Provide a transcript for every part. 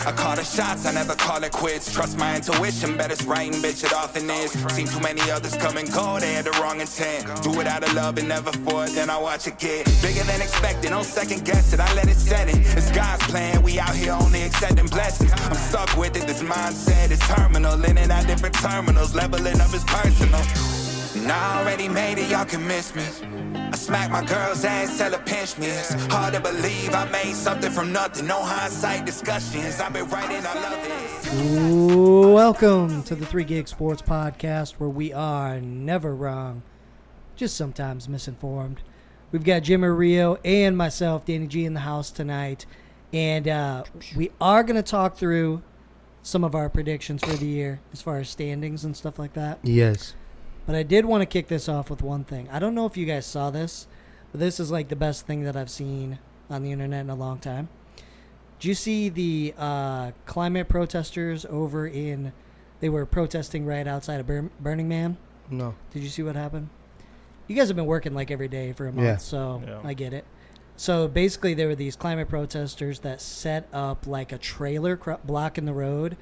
I call the shots, I never call it quits. Trust my intuition, bet it's right and bitch, it often is. Seen too many others come and go, they had the wrong intent. Do it out of love and never for it, then I watch it get bigger than expected. Don't second guess it, I let it set it. It's God's plan, we out here only accepting blessings. I'm stuck with it, this mindset is terminal. In and out different terminals, leveling up is personal. And I already made it, y'all can miss me. I smack my girl's ass, tell her pinch me. It's hard to believe I made something from nothing. No hindsight discussions, I've been writing, I love it. Welcome to the 3 Gig Sports Podcast, where we are never wrong, just sometimes misinformed. We've got Jimmy Rio and myself, Danny G, in the house tonight. And we are going to talk through some of our predictions for the year as far as standings and stuff like that. Yes. But I did want to kick this off with one thing. I don't know if you guys saw this, but this is like the best thing that I've seen on the internet in a long time. Did you see the climate protesters over in, they were protesting right outside of Burning Man? No. Did you see what happened? You guys have been working like every day for a month, so I get it. So basically there were these climate protesters that set up like a trailer blocking the road,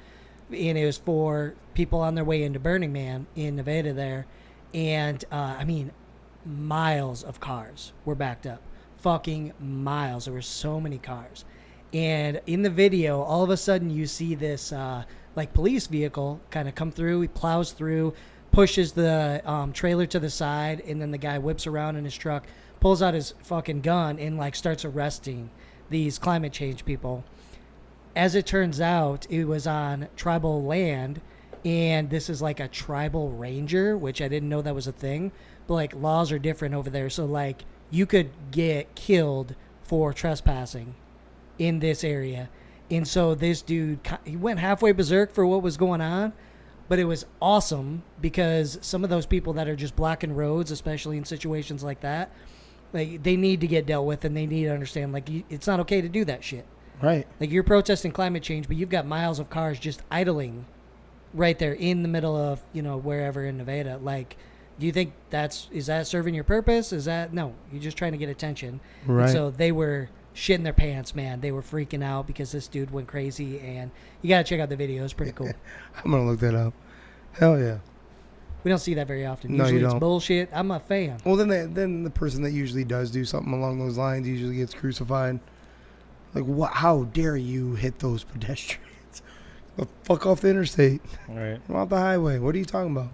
and it was for people on their way into Burning Man in Nevada there. And, I mean, miles of cars were backed up. Fucking miles. There were so many cars. And in the video, all of a sudden you see this, like, police vehicle kind of come through. He plows through, pushes the trailer to the side, and then the guy whips around in his truck, pulls out his fucking gun, and, like, starts arresting these climate change people. As it turns out, it was on tribal land, and this is like a tribal ranger, which I didn't know that was a thing, but like laws are different over there. So like you could get killed for trespassing in this area. And so this dude, he went halfway berserk for what was going on, but it was awesome because some of those people that are just blocking roads, especially in situations like that, like they need to get dealt with, and they need to understand like it's not okay to do that shit. Right. Like you're protesting climate change, but you've got miles of cars just idling right there in the middle of, you know, wherever in Nevada. Like, do you think is that serving your purpose? No, you're just trying to get attention. Right. And so they were shitting their pants, man. They were freaking out because this dude went crazy, and you got to check out the video. It's pretty cool. I'm going to look that up. Hell yeah. We don't see that very often. No, usually you it's don't. bullshit. I'm a fan. Well, then the person that usually does do something along those lines usually gets crucified. Like, what? How dare you hit those pedestrians? The fuck off the interstate. Right. I'm off the highway. What are you talking about?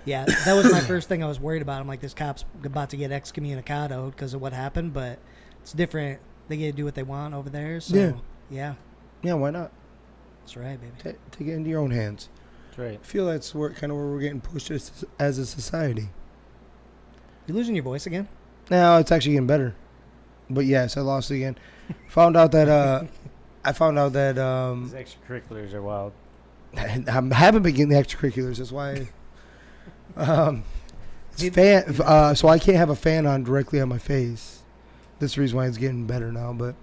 Yeah, that was my first thing I was worried about. I'm like, this cop's about to get excommunicado because of what happened, but it's different. They get to do what they want over there. So, yeah. Yeah, why not? That's right, baby. Take it into your own hands. That's right. I feel that's kind of where we're getting pushed as a society. You losing your voice again? No, it's actually getting better. But yes, I lost it again. Found out that These extracurriculars are wild. I haven't been getting the extracurriculars. That's why. So I can't have a fan on directly on my face. That's the reason why it's getting better now. But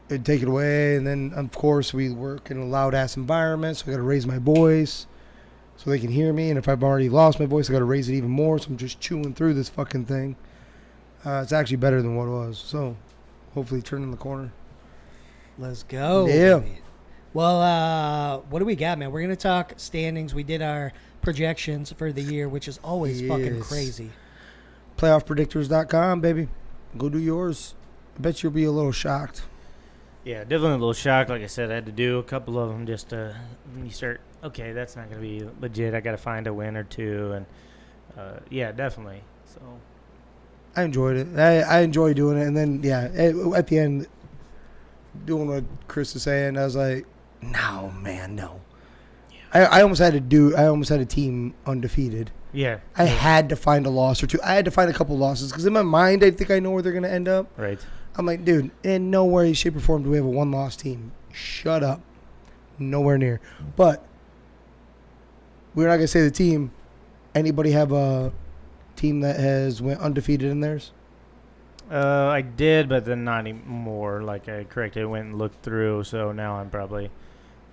it'd take it away, and then of course we work in a loud ass environment, so I got to raise my voice so they can hear me. And if I've already lost my voice, I got to raise it even more. So I'm just chewing through this fucking thing. It's actually better than what it was. So hopefully turning the corner. Let's go. Yeah. Baby. Well, what do we got, man? We're going to talk standings. We did our projections for the year, which is always fucking crazy. Playoffpredictors.com, baby. Go do yours. I bet you'll be a little shocked. Yeah, definitely a little shocked. Like I said, I had to do a couple of them just to you start, okay, that's not going to be legit. I got to find a win or two. And, yeah, definitely. So I enjoyed it. I enjoy doing it. And then, yeah, at the end, doing what Chris is saying, I was like, no, man, no. Yeah. I almost had a team undefeated. Yeah. I had to find a loss or two. I had to find a couple losses because in my mind, I think I know where they're going to end up. Right. I'm like, dude, in no way, shape, or form do we have a one-loss team. Shut up. Nowhere near. But we're not going to say the team. Anybody have a team that has went undefeated in theirs? I did, but then not anymore. Like I corrected, went and looked through, so now I'm probably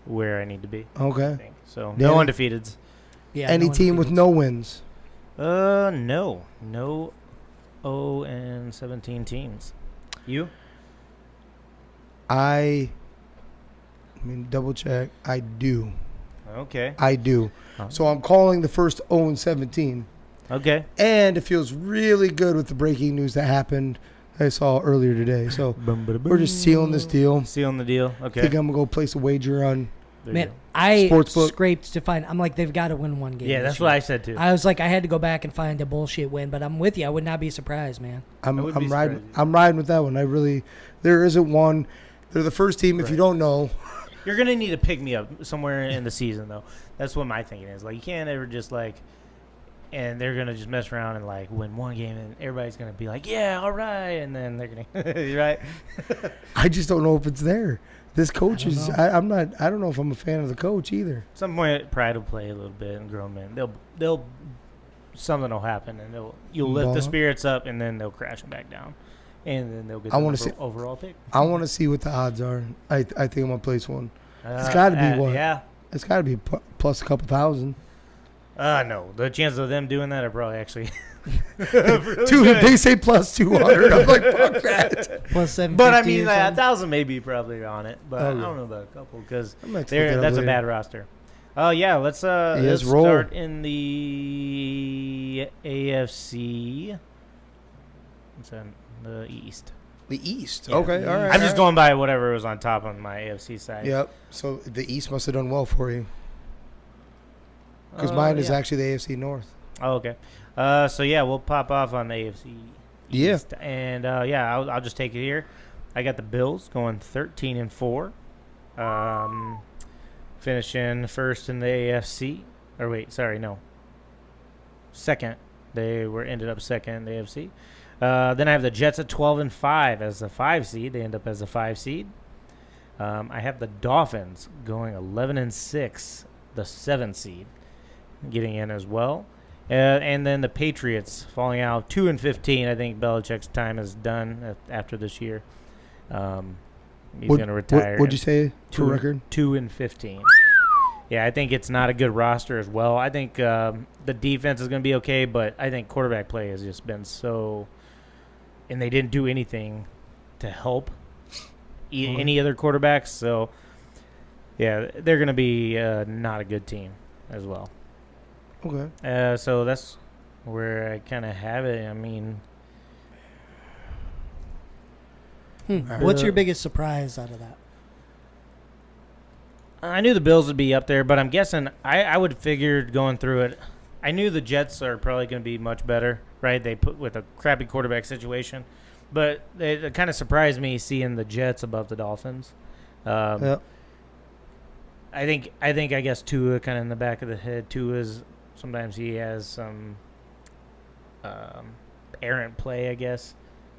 where I need to be. Okay. I think. So no undefeateds. Yeah. Any team with no wins? No 0-17 teams. You? I I mean, double check. I do. Okay. I do. Oh. So I'm calling the first 0-17. Okay. And it feels really good with the breaking news that happened I saw earlier today. So we're just sealing this deal. Sealing the deal. I Okay. think I'm going to go place a wager on. Man, I Sportsbook. scraped to find. I'm like, they've got to win one game. Yeah, that's what I said too. I was like, I had to go back and find a bullshit win, but I'm with you. I would not be surprised, man. I'm I wouldn't be riding. surprised. I'm riding with that one. There isn't one. They're the first team. If you don't know, You're gonna need to pick me up somewhere in the season, though. That's what my thinking is. Like, you can't ever just like, and they're gonna just mess around and like win one game, and everybody's gonna be like, yeah, all right, and then they're gonna, right? I just don't know if it's there. This coach is. know. I'm not. I don't know if I'm a fan of the coach either. Some point, pride will play a little bit, and grown men, they'll something will happen, and you'll lift the Ball. spirits up, and then they'll crash them back down, and then they'll get I the wanna see- overall pick. I want to see what the odds are. I think I'm gonna place one. It's gotta be what? Yeah. It's got to be plus a couple thousand. No, the chances of them doing that are probably actually really Dude, good. they say plus 200. I'm like, fuck that. Plus 750. But I mean, or like, something. 1,000 may be probably on it, but Oh, I yeah. don't know about a couple because I'm gonna have to look that up that's a later. bad roster. Oh yeah, let's Yes, let's roll. start in the AFC. What's that? The East. The East. Yeah. Okay, all right. I'm just going by whatever was on top on my AFC side. Yep. So the East must have done well for you. Because Oh, mine is yeah. actually the AFC North. Oh, okay. So yeah, we'll pop off on the AFC Yeah. East, and yeah, I'll just take it here. I got the Bills going 13-4, finishing first in the AFC. Or wait, sorry, no. Second. They ended up second in the AFC. Then I have the Jets at 12-5 as the 5 seed. They end up as a 5 seed. I have the Dolphins going 11-6, the 7 seed, getting in as well. And then the Patriots falling out 2-15. I think Belichick's time is done after this year. He's going to retire. What'd you say for record? 2-15. Yeah, I think it's not a good roster as well. I think the defense is going to be okay, but I think quarterback play has just been so, and they didn't do anything to help any other quarterbacks. So, yeah, they're going to be not a good team as well. Okay. So that's where I kind of have it. I mean, What's your biggest surprise out of that? I knew the Bills would be up there, but I'm guessing I would have figured going through it. I knew the Jets are probably going to be much better, right? They put with a crappy quarterback situation, but it kind of surprised me seeing the Jets above the Dolphins. Yep. I guess Tua kind of in the back of the head. Tua's sometimes he has some errant play, I guess.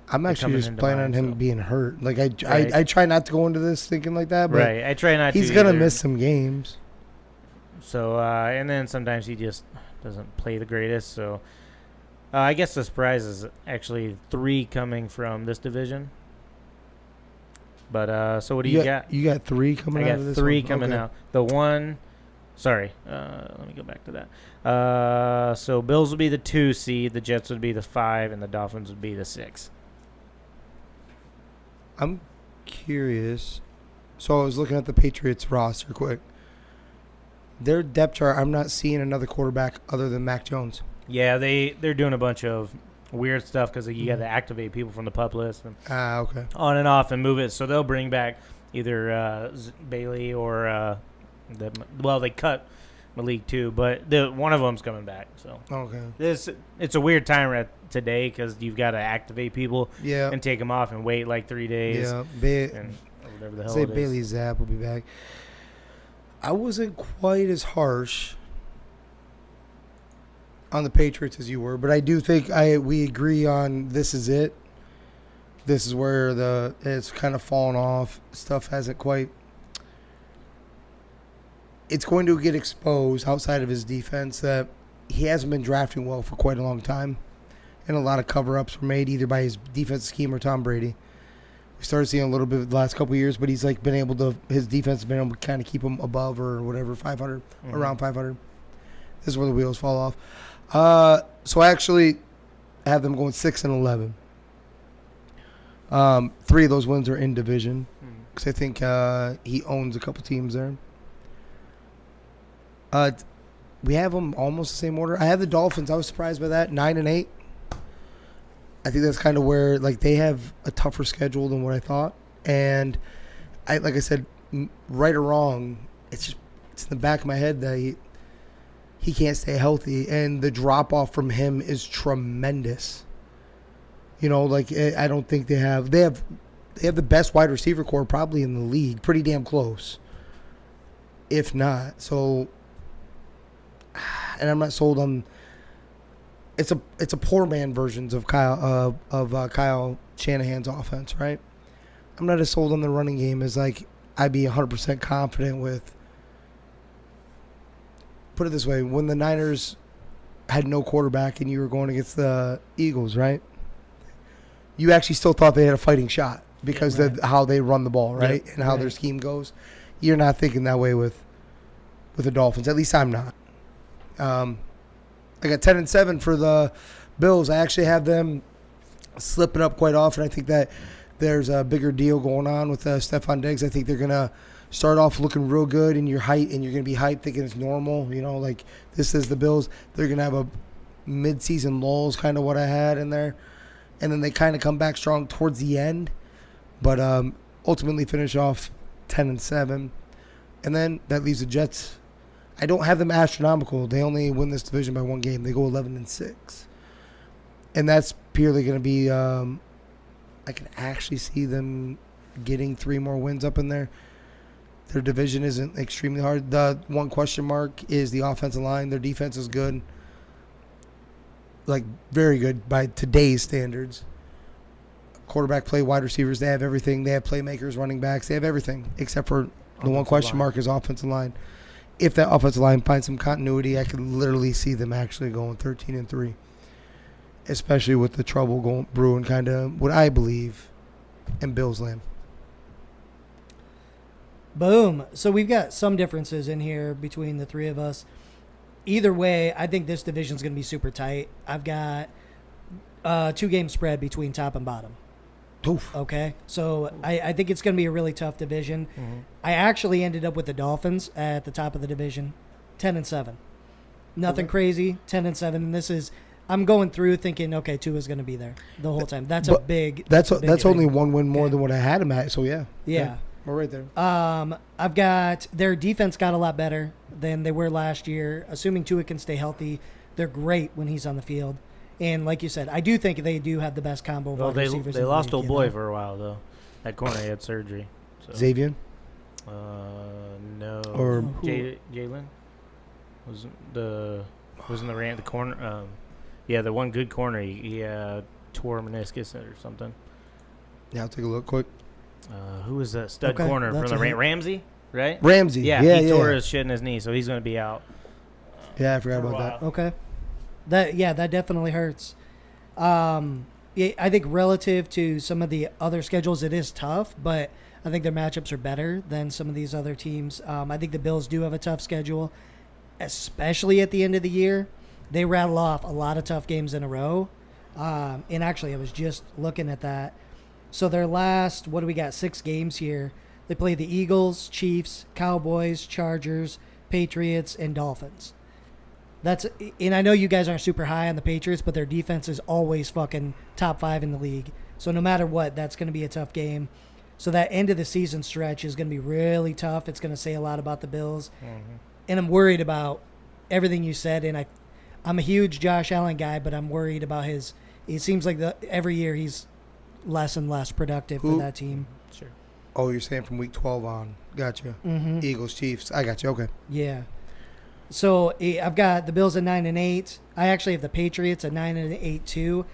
I'm actually coming just into planning on mind, him so. being hurt. Like Right. I try not to go into this thinking like that, but Right. I try not to. he's gonna either. miss some games. So, and then sometimes he just doesn't play the greatest. So, I guess the surprise is actually 3 coming from this division. But, so what do you got? You got 3 coming I out of got this 3 one? coming Okay. out. The one, sorry, let me go back to that. So Bills would be the 2 seed, the Jets would be the 5, and the Dolphins would be the 6. I'm curious. So I was looking at the Patriots roster quick. Their depth chart, I'm not seeing another quarterback other than Mac Jones. Yeah, they're doing a bunch of weird stuff because you got to activate people from the pup list and Okay. on and off and move it. So they'll bring back either Bailey or they cut Malik too, but one of them's coming back. So Okay. it's a weird time today because you've got to activate people Yeah. and take them off and wait like 3 days. Yeah. And or whatever the hell Say it is. Bailey Zapp will be back. I wasn't quite as harsh on the Patriots as you were, but I do think we agree on this is it. This is where it's kind of fallen off. Stuff hasn't quite. It's going to get exposed outside of his defense that he hasn't been drafting well for quite a long time, and a lot of cover-ups were made either by his defensive scheme or Tom Brady. We started seeing a little bit the last couple of years, but he's like been able to. His defense has been able to kind of keep him above or whatever 500, around 500. This is where the wheels fall off. So I actually have them going 6-11. 3 of those wins are in division. because I think he owns a couple teams there. We have them almost the same order. I have the Dolphins. I was surprised by that, 9-8. I think that's kind of where they have a tougher schedule than what I thought. And like I said, right or wrong, it's in the back of my head that he can't stay healthy, and the drop off from him is tremendous. I don't think they have the best wide receiver core probably in the league, pretty damn close, if not. So, and I'm not sold on. It's a poor man versions of Kyle Shanahan's offense, right? I'm not as sold on the running game as I'd be 100% confident with. Put it this way, when the Niners had no quarterback and you were going against the Eagles, right? You actually still thought they had a fighting shot because of how they run the ball, right? And how their scheme goes. You're not thinking that way with the Dolphins. At least I'm not. I got 10-7 for the Bills. I actually have them slipping up quite often. I think that there's a bigger deal going on with Stephon Diggs. I think they're going to start off looking real good in your height, and you're going to be hyped thinking it's normal. This is the Bills. They're going to have a mid-season lull is kind of what I had in there. And then they kind of come back strong towards the end. But ultimately finish off 10-7. And then that leaves the Jets. I don't have them astronomical. They only win this division by one game. They go 11-6. And that's purely going to be I can actually see them getting 3 more wins up in there. Their division isn't extremely hard. The one question mark is the offensive line. Their defense is good. Very good by today's standards. Quarterback play, wide receivers, they have everything. They have playmakers, running backs. They have everything except for the one question mark is offensive line. If that offensive line finds some continuity, I could literally see them actually going 13-3. Especially with the trouble brewing kind of what I believe in Bills land. Boom. So we've got some differences in here between the three of us. Either way, I think this division is going to be super tight. I've got 2-game spread between top and bottom. Oof. Okay, so I think it's going to be a really tough division. Mm-hmm. I actually ended up with the Dolphins at the top of the division, 10-7. Nothing crazy, 10-7. And this is, I'm going through thinking, okay, Tua's going to be there the whole time. That's a big. That's only one win more than what I had him at. So yeah. We're right there. I've got their defense got a lot better than they were last year. Assuming Tua can stay healthy, they're great when he's on the field. And like you said, I do think they do have the best combo of wide receivers. They lost old boy for a while though. That corner he had surgery. So. Xavier? No. Or Jalen was in the corner. The one good corner he tore meniscus or something. Yeah, I'll take a look quick. Who was that stud corner from the Ramsey? Right? Ramsey. Yeah, he tore his shit in his knee, so he's going to be out. Yeah, I forgot about that. Okay. That definitely hurts. I think relative to some of the other schedules, it is tough, but I think their matchups are better than some of these other teams. I think the Bills do have a tough schedule, especially at the end of the year. They rattle off a lot of tough games in a row. And actually, I was just looking at that. So their last, 6 games here. They play the Eagles, Chiefs, Cowboys, Chargers, Patriots, and Dolphins. And I know you guys aren't super high on the Patriots, but their defense is always fucking top 5 in the league. So no matter what, that's going to be a tough game. So that end of the season stretch is going to be really tough. It's going to say a lot about the Bills. Mm-hmm. And I'm worried about everything you said. And I'm a huge Josh Allen guy, but I'm worried about his. It seems like every year he's less and less productive for that team. Sure. Oh, you're saying from week 12 on. Gotcha. Mm-hmm. Eagles, Chiefs. I got you. Okay. Yeah. So I've got the Bills at 9-8. I actually have the Patriots at 9-8 too.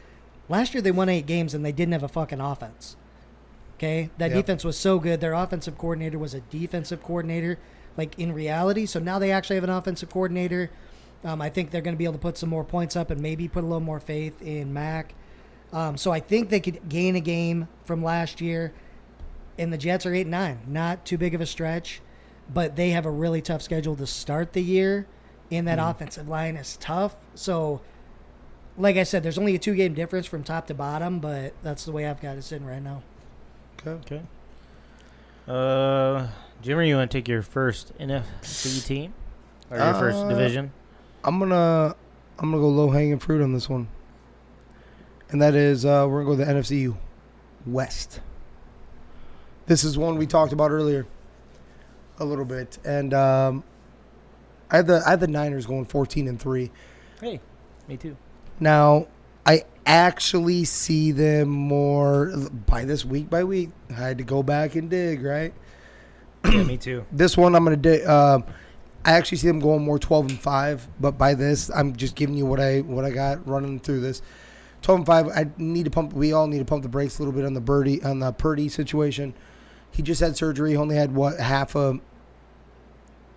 Last year they won 8 games and they didn't have a fucking offense. Okay, that defense was so good. Their offensive coordinator was a defensive coordinator, in reality. So now they actually have an offensive coordinator. I think they're going to be able to put some more points up and maybe put a little more faith in Mac. So I think they could gain a game from last year. And the Jets are 8-9, not too big of a stretch. But they have a really tough schedule to start the year, and that offensive line is tough. So, like I said, there's only a 2-game difference from top to bottom, but that's the way I've got it sitting right now. Okay. Jimmer, you want to take your first NFC team or your first division? I'm gonna go low hanging fruit on this one, and that is we're gonna go to the NFC West. This is one we talked about earlier a little bit, and I had the Niners going 14-3. Hey, me too. Now I actually see them more by week by week. I had to go back and dig, right? Yeah, me too. This one I'm gonna dig. I actually see them going more 12-5, but by this I'm just giving you what I got running through this. 12-5. I need to pump. We all need to pump the brakes a little bit on the Purdy situation. He just had surgery. He only had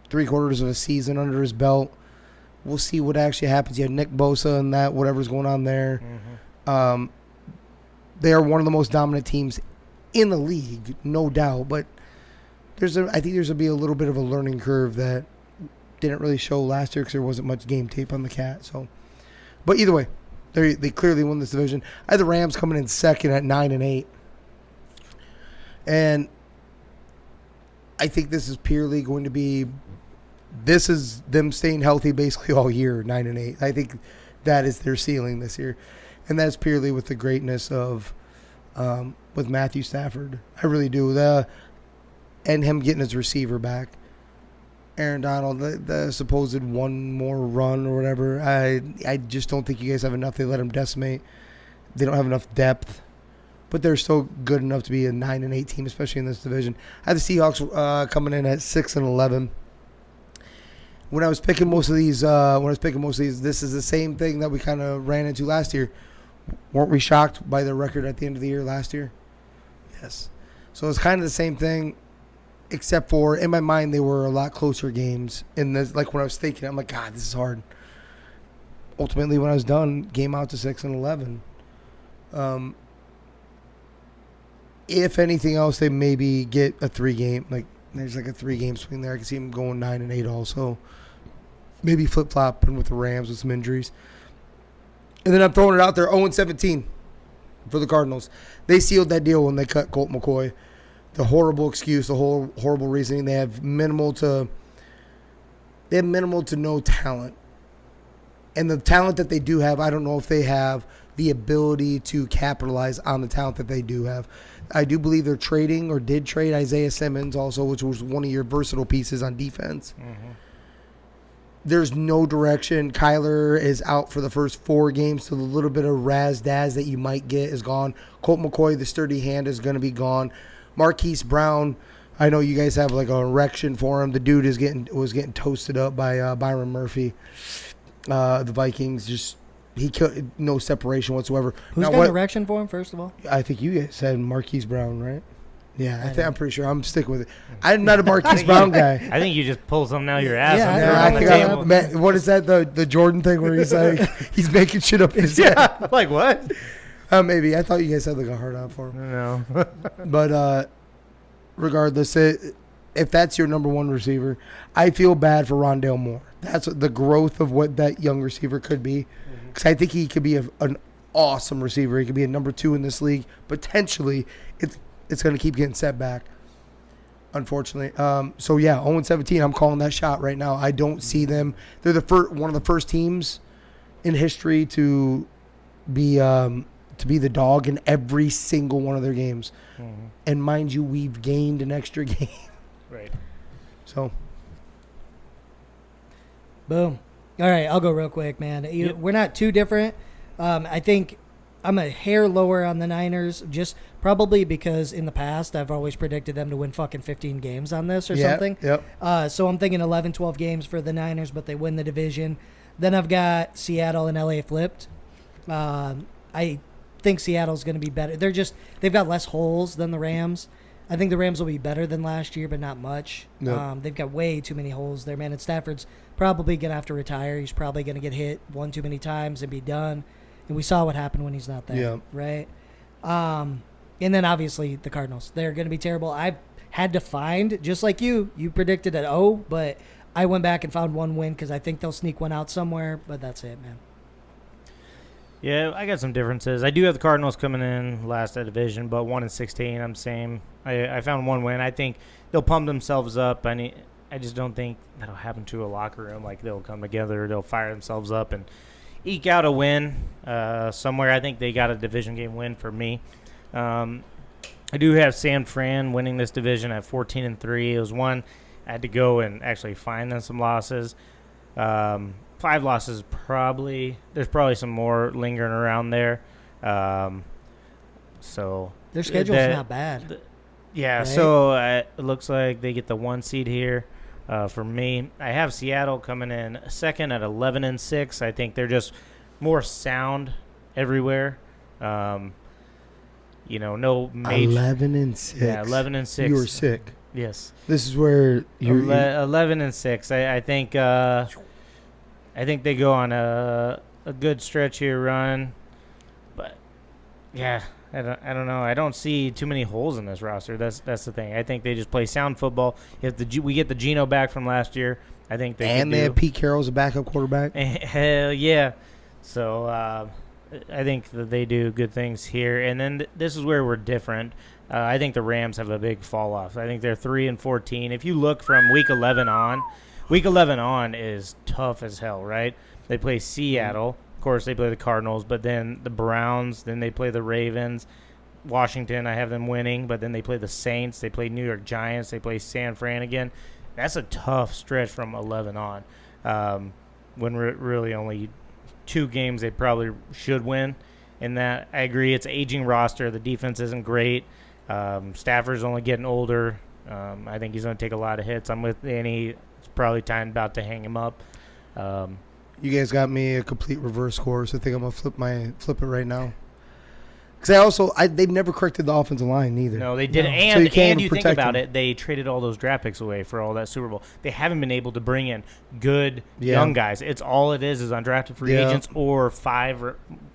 three-quarters of a season under his belt. We'll see what actually happens. You have Nick Bosa and that whatever's going on there. Mm-hmm. They are one of the most dominant teams in the league, no doubt. But I think there's going to be a little bit of a learning curve that didn't really show last year because there wasn't much game tape on the Cat. So, but either way, they clearly won this division. I had the Rams coming in second at 9-8, and I think this is purely going to be. This is them staying healthy basically all year, 9-8. I think that is their ceiling this year, and that's purely with the greatness of with Matthew Stafford. I really do. And him getting his receiver back, Aaron Donald, the supposed one more run or whatever. I just don't think you guys have enough. They let him decimate. They don't have enough depth, but they're still good enough to be a 9-8 team, especially in this division. I had the Seahawks coming in at 6-11. When I was picking most of these, this is the same thing that we kind of ran into last year. Weren't we shocked by the record at the end of the year last year? Yes. So it's kind of the same thing, except for in my mind they were a lot closer games. In this, like when I was thinking, I'm like, God, this is hard. Ultimately, when I was done, game out to 6-11. If anything else, they maybe get a 3-game. Like there's like a 3-game swing there. I can see them going 9-8 also. Maybe flip-flopping with the Rams with some injuries. And then I'm throwing it out there, 0-17 for the Cardinals. They sealed that deal when they cut Colt McCoy. The horrible excuse, the whole horrible reasoning. They have minimal to no talent. And the talent that they do have, I don't know if they have the ability to capitalize on the talent that they do have. I do believe they're trading or did trade Isaiah Simmons also, which was one of your versatile pieces on defense. Mm-hmm. There's no direction. Kyler is out for the first 4 games, so the little bit of razzazz that you might get is gone. Colt McCoy, the sturdy hand, is going to be gone. Marquise Brown, I know you guys have like an erection for him. The dude was getting toasted up by Byron Murphy. The Vikings just no separation whatsoever. Who's got an erection for him? First of all, I think you guys said Marquise Brown, right? Yeah, I'm pretty sure. I'm sticking with it. I'm not a Marquise Brown guy. I think you just pulled something out of your ass. What is that? The Jordan thing where he's like he's making shit up in his head. Like what? Maybe. I thought you guys had like a hard on for him. No. But regardless, if that's your number one receiver, I feel bad for Rondale Moore. That's the growth of what that young receiver could be. Because I think he could be an awesome receiver. He could be a number 2 in this league. Potentially, it's going to keep getting set back, unfortunately. So, yeah, 0-17, I'm calling that shot right now. I don't see them. They're one of the first teams in history to be the dog in every single one of their games. Mm-hmm. And mind you, we've gained an extra game. Right. So. Boom. All right, I'll go real quick, man. Yep. We're not too different. I think I'm a hair lower on the Niners, just probably because in the past I've always predicted them to win fucking 15 games on this or something. Yep. So I'm thinking 11, 12 games for the Niners, but they win the division. Then I've got Seattle and LA flipped. I think Seattle's going to be better. They've got less holes than the Rams. I think the Rams will be better than last year, but not much. Nope. They've got way too many holes there, man. And Stafford's probably going to have to retire. He's probably going to get hit one too many times and be done. And we saw what happened when he's not there, right? And then obviously the Cardinals. They're going to be terrible. I've had to find, just like you predicted at 0, but I went back and found one win because I think they'll sneak one out somewhere, but that's it, man. Yeah, I got some differences. I do have the Cardinals coming in last at division, but 1-16. I'm same. I found one win. I think they'll pump themselves up. I just don't think that'll happen to a locker room. Like they'll come together, they'll fire themselves up and eke out a win somewhere. I think they got a division game win for me. I do have San Fran winning this division at 14-3. It was one I had to go and actually find them some losses. 5 losses probably. There's probably some more lingering around there. So their schedule's not bad. Yeah, right? So it looks like they get the 1 seed here. For me, I have Seattle coming in second at 11-6. I think they're just more sound everywhere. No major 11-6. Yeah, 11-6. You were sick. Yes. This is where you're 11-6. I think they go on a good stretch here run, but yeah, I don't know. I don't see too many holes in this roster. That's the thing. I think they just play sound football. If we get the Geno back from last year, I think they have Pete Carroll as a backup quarterback. Hell yeah. So I think that they do good things here. And then this is where we're different. I think the Rams have a big fall off. I think they're 3-14. If you look from week 11 on is tough as hell, right? They play Seattle. Of course, they play the Cardinals, but then the Browns, then they play the Ravens. Washington, I have them winning, but then they play the Saints. They play New York Giants. They play San Fran again. That's a tough stretch from 11 on. When really only 2 games they probably should win. In that, I agree, it's an aging roster. The defense isn't great. Stafford's only getting older. I think he's going to take a lot of hits. I'm with Annie. It's probably time about to hang him up. You guys got me a complete reverse course. I think I'm going to flip it right now. Because they've never corrected the offensive line either. No, they didn't. No. And you think about it, they traded all those draft picks away for all that Super Bowl. They haven't been able to bring in good young guys. It's all it is undrafted free agents or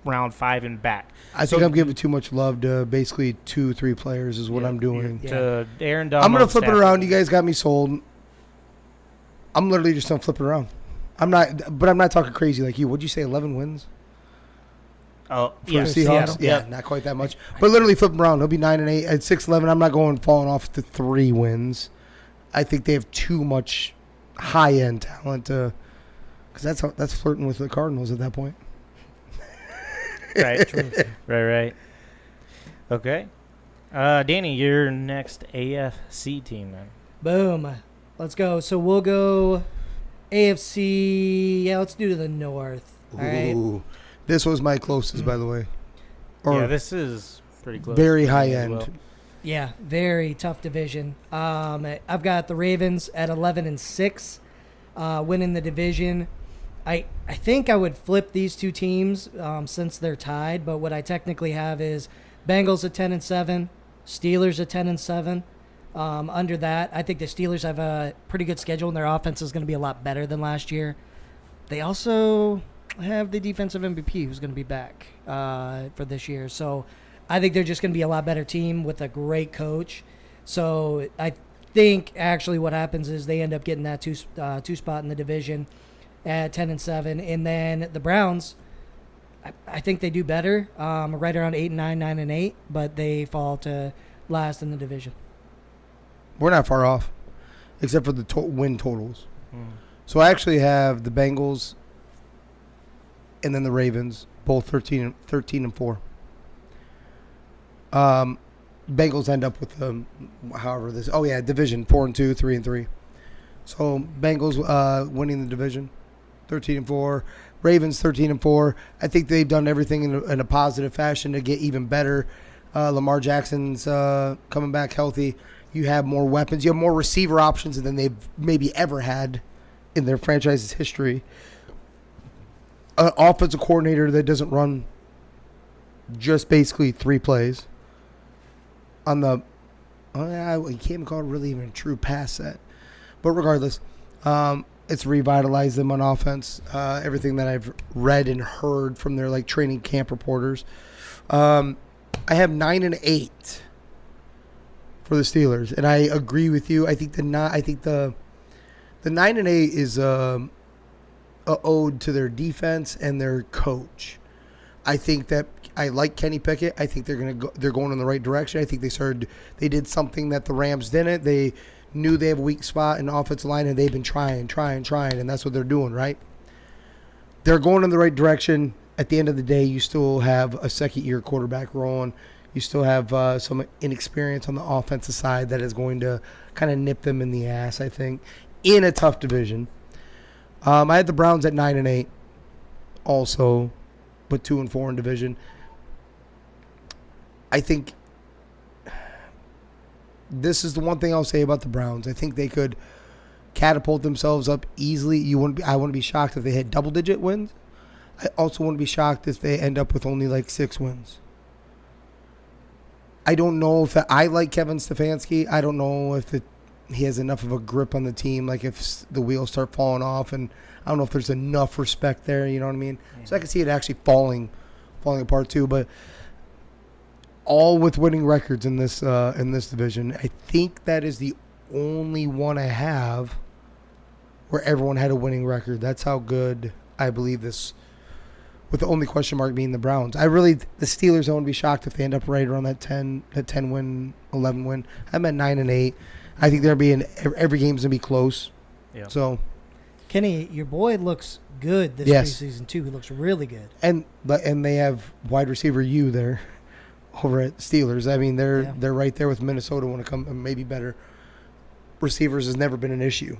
round 5 and back. I think I'm giving too much love to basically 2-3 players is what I'm doing. To Aaron Donald. I'm going to flip it around. You guys got me sold. I'm literally just going to flip it around. I'm not talking crazy like you. What'd you say, 11 wins? Oh, for Seahawks? Yeah, not quite that much. But literally flip them around. They'll be 9-8 at 6-11. I'm not falling off to 3 wins. I think they have too much high-end talent because that's flirting with the Cardinals at that point. Right. Right. Okay. Danny, your next AFC team then. Boom. Let's go. So we'll go AFC. Yeah, let's do the North. All right. This was my closest, by the way. This is pretty close. Very high end. Well. Yeah, very tough division. I've got the Ravens at 11-6, winning the division. I think I would flip these 2 teams since they're tied, but what I technically have is Bengals at 10-7, Steelers at 10-7. Under that, I think the Steelers have a pretty good schedule, and their offense is going to be a lot better than last year. They also have the defensive MVP who's going to be back for this year. So I think they're just going to be a lot better team with a great coach. So I think actually what happens is they end up getting that two spot in the division at 10-7. And then the Browns, I think they do better, right around 8-9, 9-8, but they fall to last in the division. We're not far off, except for the win totals. So I actually have the Bengals and then the Ravens, both 13-4. Bengals end up with division 4-2, 3-3. So Bengals winning the division, 13-4. Ravens 13-4. I think they've done everything in a positive fashion to get even better. Lamar Jackson's coming back healthy. You have more weapons. You have more receiver options than they've maybe ever had in their franchise's history. An offensive coordinator that doesn't run just basically 3 plays on the you can't call it really even a true pass set. But regardless, it's revitalized them on offense. Everything that I've read and heard from their training camp reporters. I have 9-8 for the Steelers, and I agree with you. I think the 9-8 is a ode to their defense and their coach. I think that I like Kenny Pickett. I think they're going in the right direction. I think they did something that the Rams didn't. They knew they have a weak spot in the offensive line, and they've been trying, and that's what they're doing, right? They're going in the right direction. At the end of the day, you still have a second-year quarterback rolling. You still have some inexperience on the offensive side that is going to kind of nip them in the ass, I think, in a tough division. I had the Browns at 9-8 also, but 2-4 in division. I think this is the one thing I'll say about the Browns. I think they could catapult themselves up easily. I wouldn't be shocked if they had double-digit wins. I also wouldn't be shocked if they end up with only like 6 wins. I don't know if I like Kevin Stefanski. I don't know if he has enough of a grip on the team, like if the wheels start falling off, and I don't know if there's enough respect there, you know what I mean? Mm-hmm. So I can see it actually falling apart too, but all with winning records in this division. I think that is the only one I have where everyone had a winning record. That's how good I believe this, with the only question mark being the Browns. The Steelers, I wouldn't be shocked if they end up right around that 10 win, 11 win. I'm at 9-8. I think every game's gonna be close. Yeah. So, Kenny, your boy looks good this preseason too. He looks really good. And they have wide receiver U there over at Steelers. I mean, they're right there with Minnesota when it comes, maybe better. Receivers has never been an issue,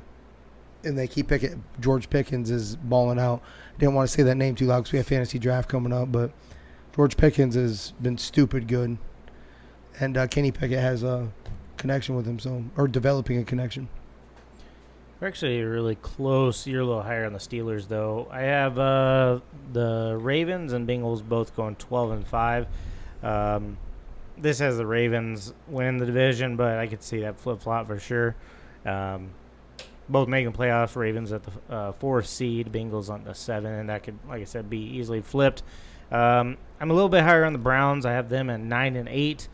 and they keep picking. George Pickens is balling out. Didn't want to say that name too loud because we have fantasy draft coming up, but George Pickens has been stupid good, and Kenny Pickett has a connection with him, or developing a connection. We're actually really close. You're a little higher on the Steelers, though. I have the Ravens and Bengals both going 12-5. This has the Ravens winning the division, but I could see that flip-flop for sure. Both making playoffs. Ravens at the 4th seed, Bengals on the 7, and that could, like I said, be easily flipped. I'm a little bit higher on the Browns. I have them at 9-8.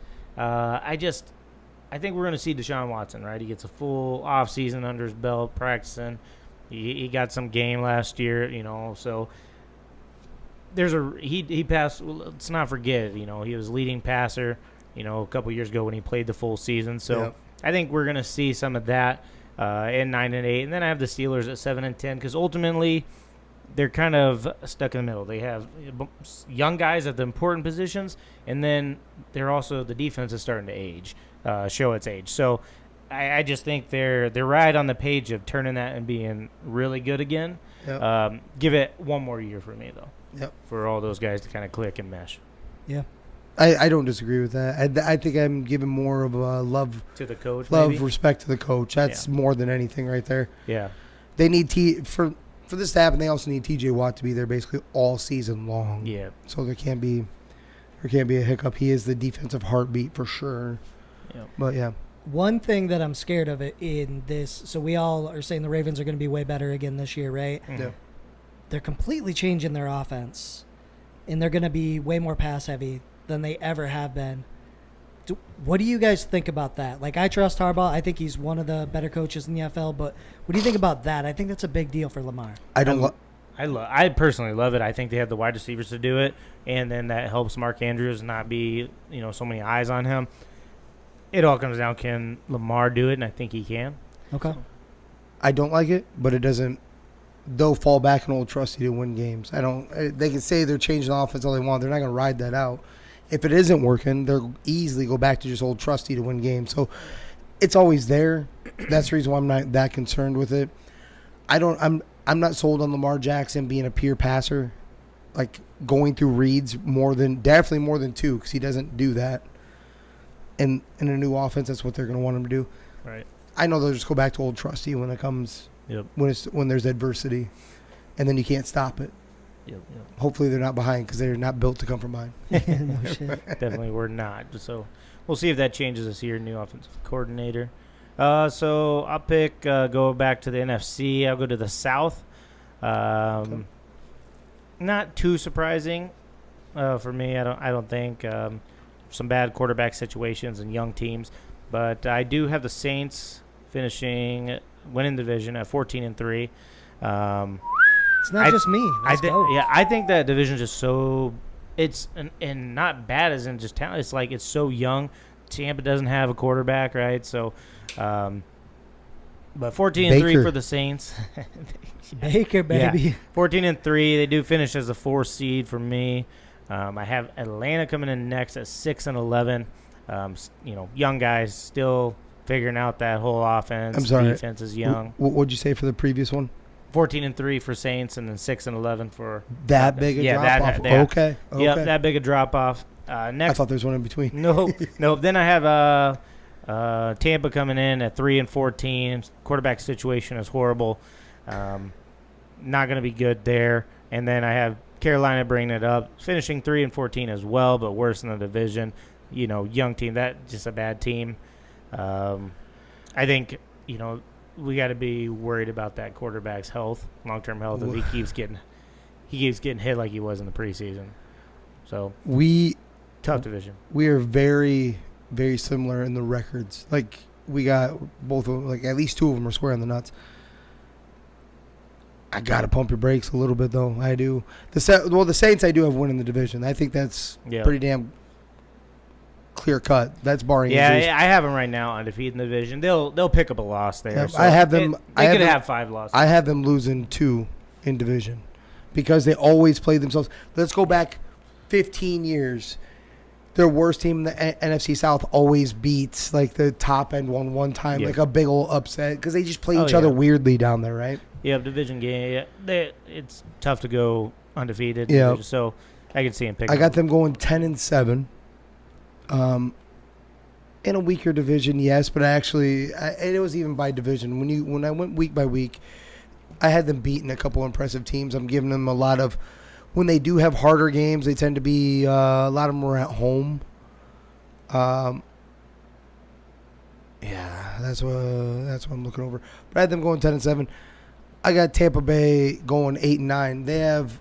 I think we're going to see Deshaun Watson, right? He gets a full offseason under his belt, practicing. He got some game last year, so he passed. Let's not forget, he was leading passer, a couple years ago when he played the full season. So yep. I think we're going to see some of that in 9-8. And then I have the Steelers at 7-10 because ultimately they're kind of stuck in the middle. They have young guys at the important positions, and then they're also, the defense is starting to age. Show its age. So I just think they're right on the page of turning that and being really good again. Yep. Give it one more year for me, though. Yep. For all those guys to kind of click and mesh. Yeah. I don't disagree with that. I think I'm giving more of a love to the coach. Respect to the coach. That's more than anything right there. Yeah. They need for this to happen. They also need TJ Watt to be there basically all season long. Yeah. So there can't be a hiccup. He is the defensive heartbeat for sure. Yep. But yeah. One thing that I'm scared of in this, so we all are saying the Ravens are going to be way better again this year, right? Mm-hmm. Yeah. They're completely changing their offense, and they're going to be way more pass heavy than they ever have been. What do you guys think about that? Like, I trust Harbaugh. I think he's one of the better coaches in the NFL, but what do you think about that? I think that's a big deal for Lamar. I personally love it. I think they have the wide receivers to do it, and then that helps Mark Andrews not be, so many eyes on him. It all comes down, can Lamar do it? And I think he can. Okay. I don't like it, but it doesn't. They'll fall back on old trusty to win games. They can say they're changing the offense all they want. They're not going to ride that out. If it isn't working, they'll easily go back to just old trusty to win games. So it's always there. That's the reason why I'm not that concerned with it. I'm not sold on Lamar Jackson being a pure passer, like going through reads definitely more than 2, because he doesn't do that. In a new offense, that's what they're going to want him to do. Right. I know they'll just go back to old trusty when it comes. Yep. When there's adversity, and then you can't stop it. Yep. Hopefully they're not behind, because they're not built to come from behind. No shit. Definitely we're not. So we'll see if that changes this year. New offensive coordinator. So I'll go back to the NFC. I'll go to the South. Okay. Not too surprising for me. I don't think. Some bad quarterback situations and young teams, but I do have the Saints winning the division at 14-3. It's not just me. I think that division is just so It's and not bad as in just talent. It's like it's so young. Tampa doesn't have a quarterback, right? So, but 14-3 for the Saints. Baker, baby. Yeah. 14-3. They do finish as a 4 seed for me. I have Atlanta coming in next at 6-11. Young guys still figuring out that whole offense. I'm sorry. Defense is young. What'd you say for the previous one? 14-3 for Saints, and then 6-11 for that big a drop off. Okay. Yep, that big a drop off. Next, I thought there was one in between. Nope. Then I have Tampa coming in at 3-14. Quarterback situation is horrible. Not going to be good there. And then I have Carolina bringing it up, finishing 3-14 as well, but worse in the division. Young team. That just a bad team. I think we got to be worried about that quarterback's health, long-term health, if he keeps getting hit like he was in the preseason. So tough division. We are very, very similar in the records. Like we got both of them, like at least two of them are square on the nuts. I gotta pump your brakes a little bit though. I do. The Saints I do have winning the division. I think that's pretty damn clear cut. That's barring injuries. I have them right now undefeated in the division. They'll pick up a loss there. Yeah, so I have them. They could have 5 losses. I have them losing 2 in division because they always play themselves. Let's go back 15 years. Their worst team in the NFC South always beats like the top end one time, like a big old upset because they just play each other weirdly down there, right? Yeah, division game. It's tough to go undefeated. Yeah, so I can see them picking. I got them going 10-7. In a weaker division, yes, but it was even by division. When I went week by week, I had them beating a couple impressive teams. I'm giving them a lot of. When they do have harder games, they tend to be a lot of them are at home. That's what I'm looking over. But I had them going 10-7. I got Tampa Bay going 8-9. They have,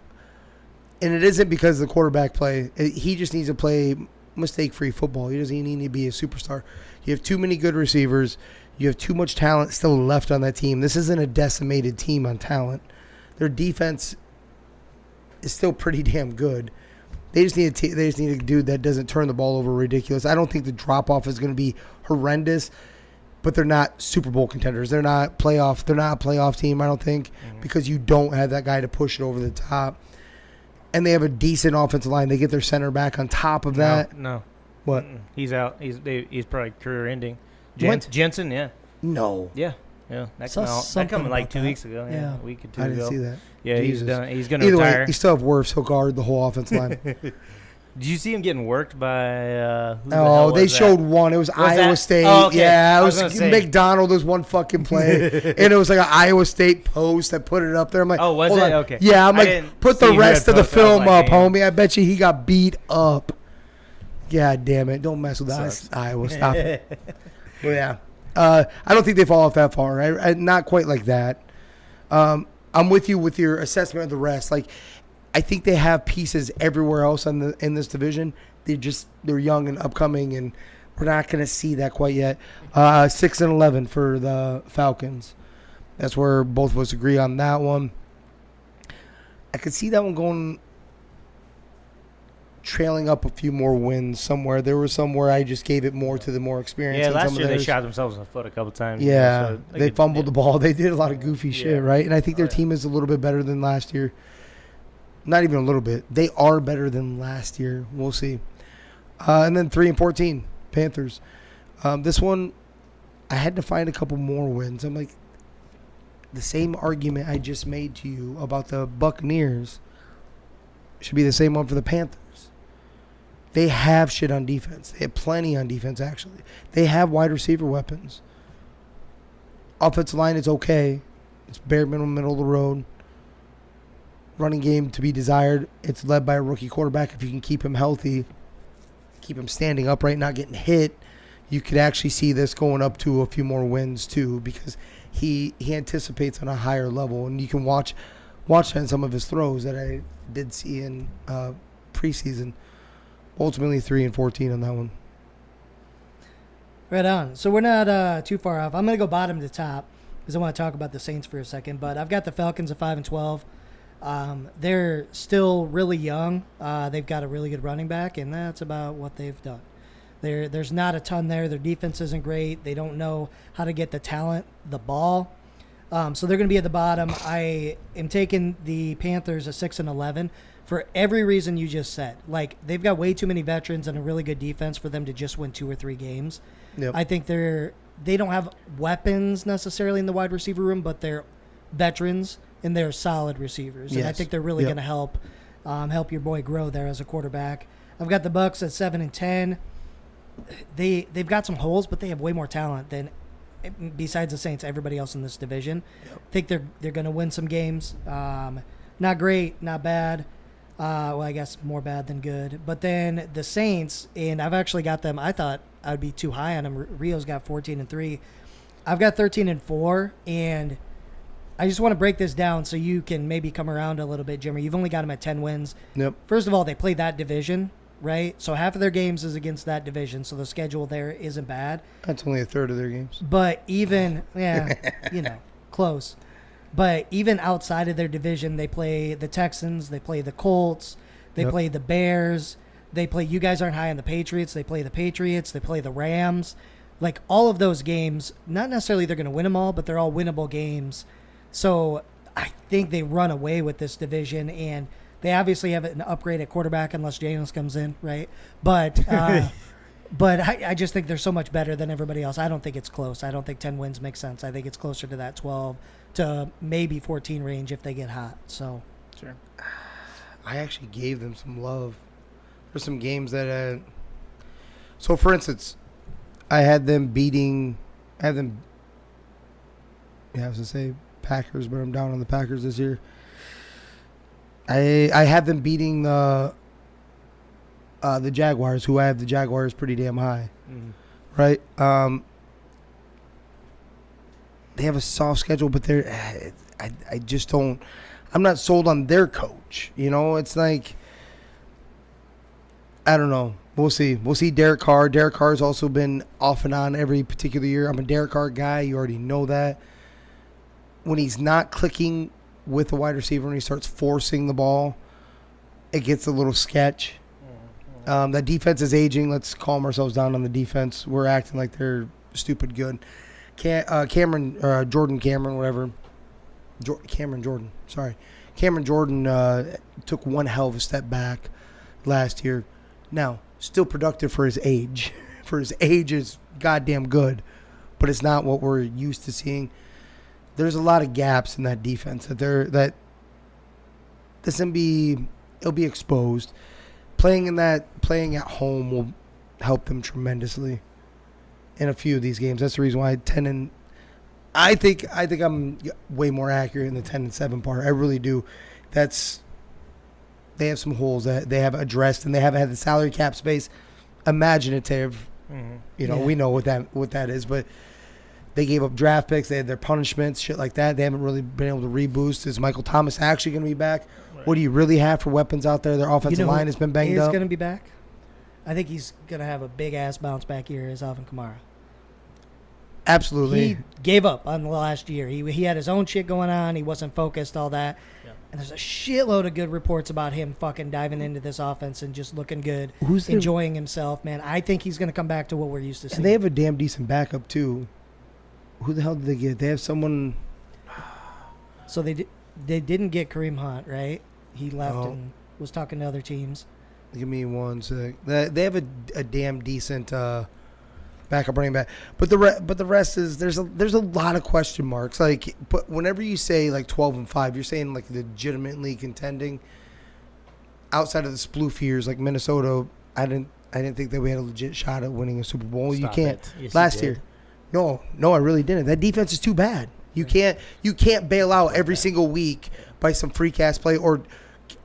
and it isn't because of the quarterback play. He just needs to play mistake-free football. He doesn't need to be a superstar. You have too many good receivers. You have too much talent still left on that team. This isn't a decimated team on talent. Their defense is still pretty damn good. They just need a dude that doesn't turn the ball over ridiculous. I don't think the drop-off is going to be horrendous, but they're not Super Bowl contenders. They're not a playoff team, I don't think, because you don't have that guy to push it over the top. And they have a decent offensive line. They get their center back on top of that. No. What? He's out. He's probably career ending. What? Jensen, yeah. No. Yeah. That came like 2 weeks ago. Yeah. A week or 2 ago. I didn't see that. Yeah, Jesus. he's done. He's going to Either retire. way, you still have Wirfs. He'll guard the whole offensive line. Did you see him getting worked by they showed one. It was Iowa State. Oh, okay. Yeah, it was McDonald. There was one fucking play. And it was like an Iowa State post that put it up there. I'm like, oh, was it? Okay. Yeah, I'm like, put the rest of the film up, homie. I bet you he got beat up. God damn it. Don't mess with Iowa. Stop it. Well, yeah. I don't think they fall off that far. Right? Not quite like that. I'm with you with your assessment of the rest. Like, I think they have pieces everywhere else in this division. They're young and upcoming, and we're not going to see that quite yet. 6-11 for the Falcons. That's where both of us agree on that one. I could see that one going trailing up a few more wins somewhere. There was somewhere I just gave it more to the more experienced. Yeah, last year they shot themselves in the foot a couple times. Yeah, so they fumbled the ball. They did a lot of goofy shit, right? And I think their team is a little bit better than last year. Not even a little bit. They are better than last year. We'll see. And then 3-14, Panthers. This one, I had to find a couple more wins. I'm like, the same argument I just made to you about the Buccaneers should be the same one for the Panthers. They have shit on defense. They have plenty on defense, actually. They have wide receiver weapons. Offensive line is okay. It's bare minimum, middle of the road. Running game to be desired. It's led by a rookie quarterback. If you can keep him healthy, keep him standing upright, not getting hit, you could actually see this going up to a few more wins too, because he anticipates on a higher level, and you can watch that in some of his throws that I did see in preseason. Ultimately 3-14 on that one. Right on. So we're not too far off. I'm going to go bottom to top because I want to talk about the Saints for a second. But I've got the Falcons at 5-12. They're still really young. They've got a really good running back, and that's about what they've done. There's not a ton there. Their defense isn't great. They don't know how to get the talent the ball. So they're going to be at the bottom. I am taking the Panthers at 6-11 for every reason you just said. Like, they've got way too many veterans and a really good defense for them to just win 2 or 3 games. Yep. I think they don't have weapons necessarily in the wide receiver room, but they're veterans and they're solid receivers. Yes. And I think they're really going to help your boy grow there as a quarterback. I've got the Bucs at 7-10. They've got some holes, but they have way more talent than, besides the Saints, everybody else in this division. Yep. I think they're going to win some games. Not great, not bad. Well, I guess more bad than good. But then the Saints, and I've actually got them. I thought I would be too high on them. Rio's got 14-3. I've got 13-4, and I just want to break this down so you can maybe come around a little bit, Jimmy. You've only got them at 10 wins. Yep. First of all, they play that division, right? So half of their games is against that division, so the schedule there isn't bad. That's only a third of their games. But even, close. But even outside of their division, they play the Texans, they play the Colts, they play the Bears, they play, you guys aren't high on the Patriots, they play the Patriots, they play the Rams. Like, all of those games, not necessarily they're going to win them all, but they're all winnable games. So I think they run away with this division, and they obviously have an upgrade at quarterback unless Jameis comes in, right? But but I just think they're so much better than everybody else. I don't think it's close. I don't think 10 wins makes sense. I think it's closer to that 12 to maybe 14 range if they get hot. So Sure. I actually gave them some love. There's some games that so for instance, I had them beating I was gonna say Packers, but I'm down on the Packers this year. I have them beating the Jaguars, who I have the Jaguars pretty damn high. Mm-hmm. Right? They have a soft schedule, but I just don't. I'm not sold on their coach. You know, it's like, I don't know. We'll see. We'll see Derek Carr. Derek Carr's also been off and on every particular year. I'm a Derek Carr guy. You already know that. When he's not clicking with a wide receiver and he starts forcing the ball, it gets a little sketch. That defense is aging. Let's calm ourselves down on the defense. We're acting like they're stupid good. Cameron Jordan took one hell of a step back last year. Now, still productive for his age. For his age is goddamn good, but it's not what we're used to seeing. There's a lot of gaps in that defense it'll be exposed. Playing at home will help them tremendously in a few of these games. That's the reason why I think I'm way more accurate in the 10-7 part. I really do. They have some holes that they have addressed, and they haven't had the salary cap space imaginative. Mm-hmm. We know what that is, but they gave up draft picks. They had their punishments, shit like that. They haven't really been able to reboost. Is Michael Thomas actually going to be back? Right. What do you really have for weapons out there? Their offensive line has been banged up. He's going to be back. I think he's going to have a big-ass bounce back year as Alvin Kamara. Absolutely. He gave up on the last year. He had his own shit going on. He wasn't focused, all that. Yeah. And there's a shitload of good reports about him fucking diving into this offense and just looking good, enjoying himself, man. I think he's going to come back to what we're used to seeing. And they have a damn decent backup, too. Who the hell did they get? They have someone. So they didn't get Kareem Hunt, right? He left and was talking to other teams. Give me one sec. They have a damn decent backup running back, but the rest is there's a lot of question marks. Like, but whenever you say like 12-5, you're saying like legitimately contending. Outside of the sploof years, like Minnesota, I didn't think that we had a legit shot at winning a Super Bowl. You can't. Yes, last year. No, I really didn't. That defense is too bad. You can't bail out every single week by some freak ass play or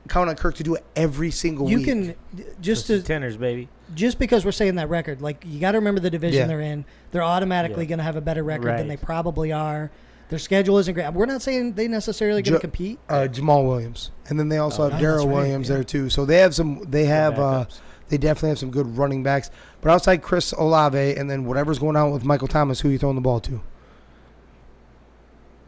count on Kirk to do it every single week. You can just to tenors, baby. Just because we're saying that record, like, you got to remember the division they're in. They're automatically going to have a better record than they probably are. Their schedule isn't great. We're not saying they necessarily going to compete. Jamal Williams, and then they also have Darrell Williams there too. So they have some. They have. They definitely have some good running backs. But outside Chris Olave and then whatever's going on with Michael Thomas, who are you throwing the ball to?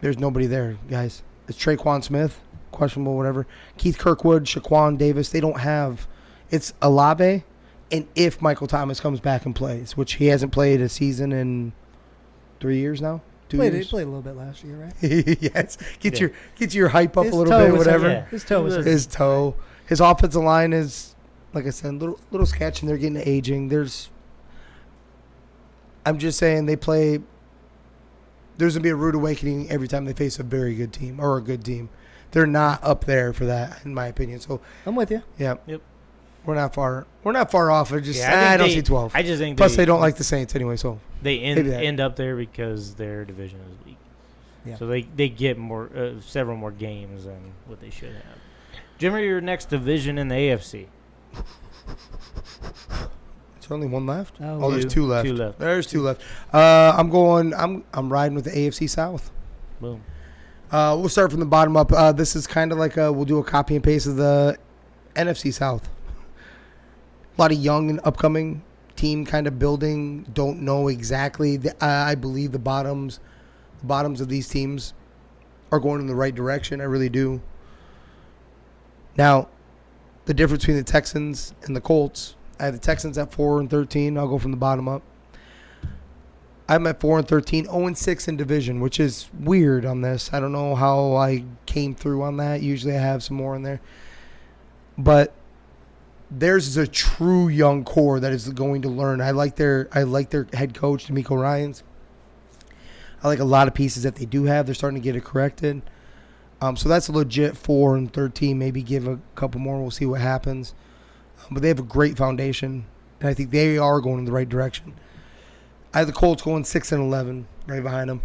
There's nobody there, guys. It's Traquan Smith. questionable, whatever. Keith Kirkwood, Shaquan Davis, they don't have. It's Olave, and if Michael Thomas comes back and plays, which he hasn't played a season in 3 years now. 2 years. He played a little bit last year, right? Yes. Get your hype up a little bit, whatever. Yeah. His toe was His toe. His offensive line is, like I said, little sketch, and they're getting aging. I'm just saying they play. There's going to be a rude awakening every time they face a very good team or a good team. They're not up there for that, in my opinion. So I'm with you. Yeah. Yep. We're not far off. I just I don't see 12. I just think Plus they don't like the Saints anyway, so they end up there because their division is weak. Yeah. So they get several more games than what they should have. Jimmy, your next division in the AFC. There's only one left. There's two left. Two left. There's two left. I'm riding with the AFC South. Boom. We'll start from the bottom up. This is kind of like we'll do a copy and paste of the NFC South. A lot of young and upcoming team kind of building. Don't know exactly. I believe the bottoms of these teams are going in the right direction. I really do. Now, the difference between the Texans and the Colts. I have the Texans at 4-13. I'll go from the bottom up. I'm at 4-13, 0-6 in division, which is weird on this. I don't know how I came through on that. Usually I have some more in there. But there's a true young core that is going to learn. I like their head coach, D'Amico Ryans. I like a lot of pieces that they do have. They're starting to get it corrected. So that's a legit 4-13. Maybe give a couple more. We'll see what happens. But they have a great foundation, and I think they are going in the right direction. I have the Colts going 6-11, right behind them.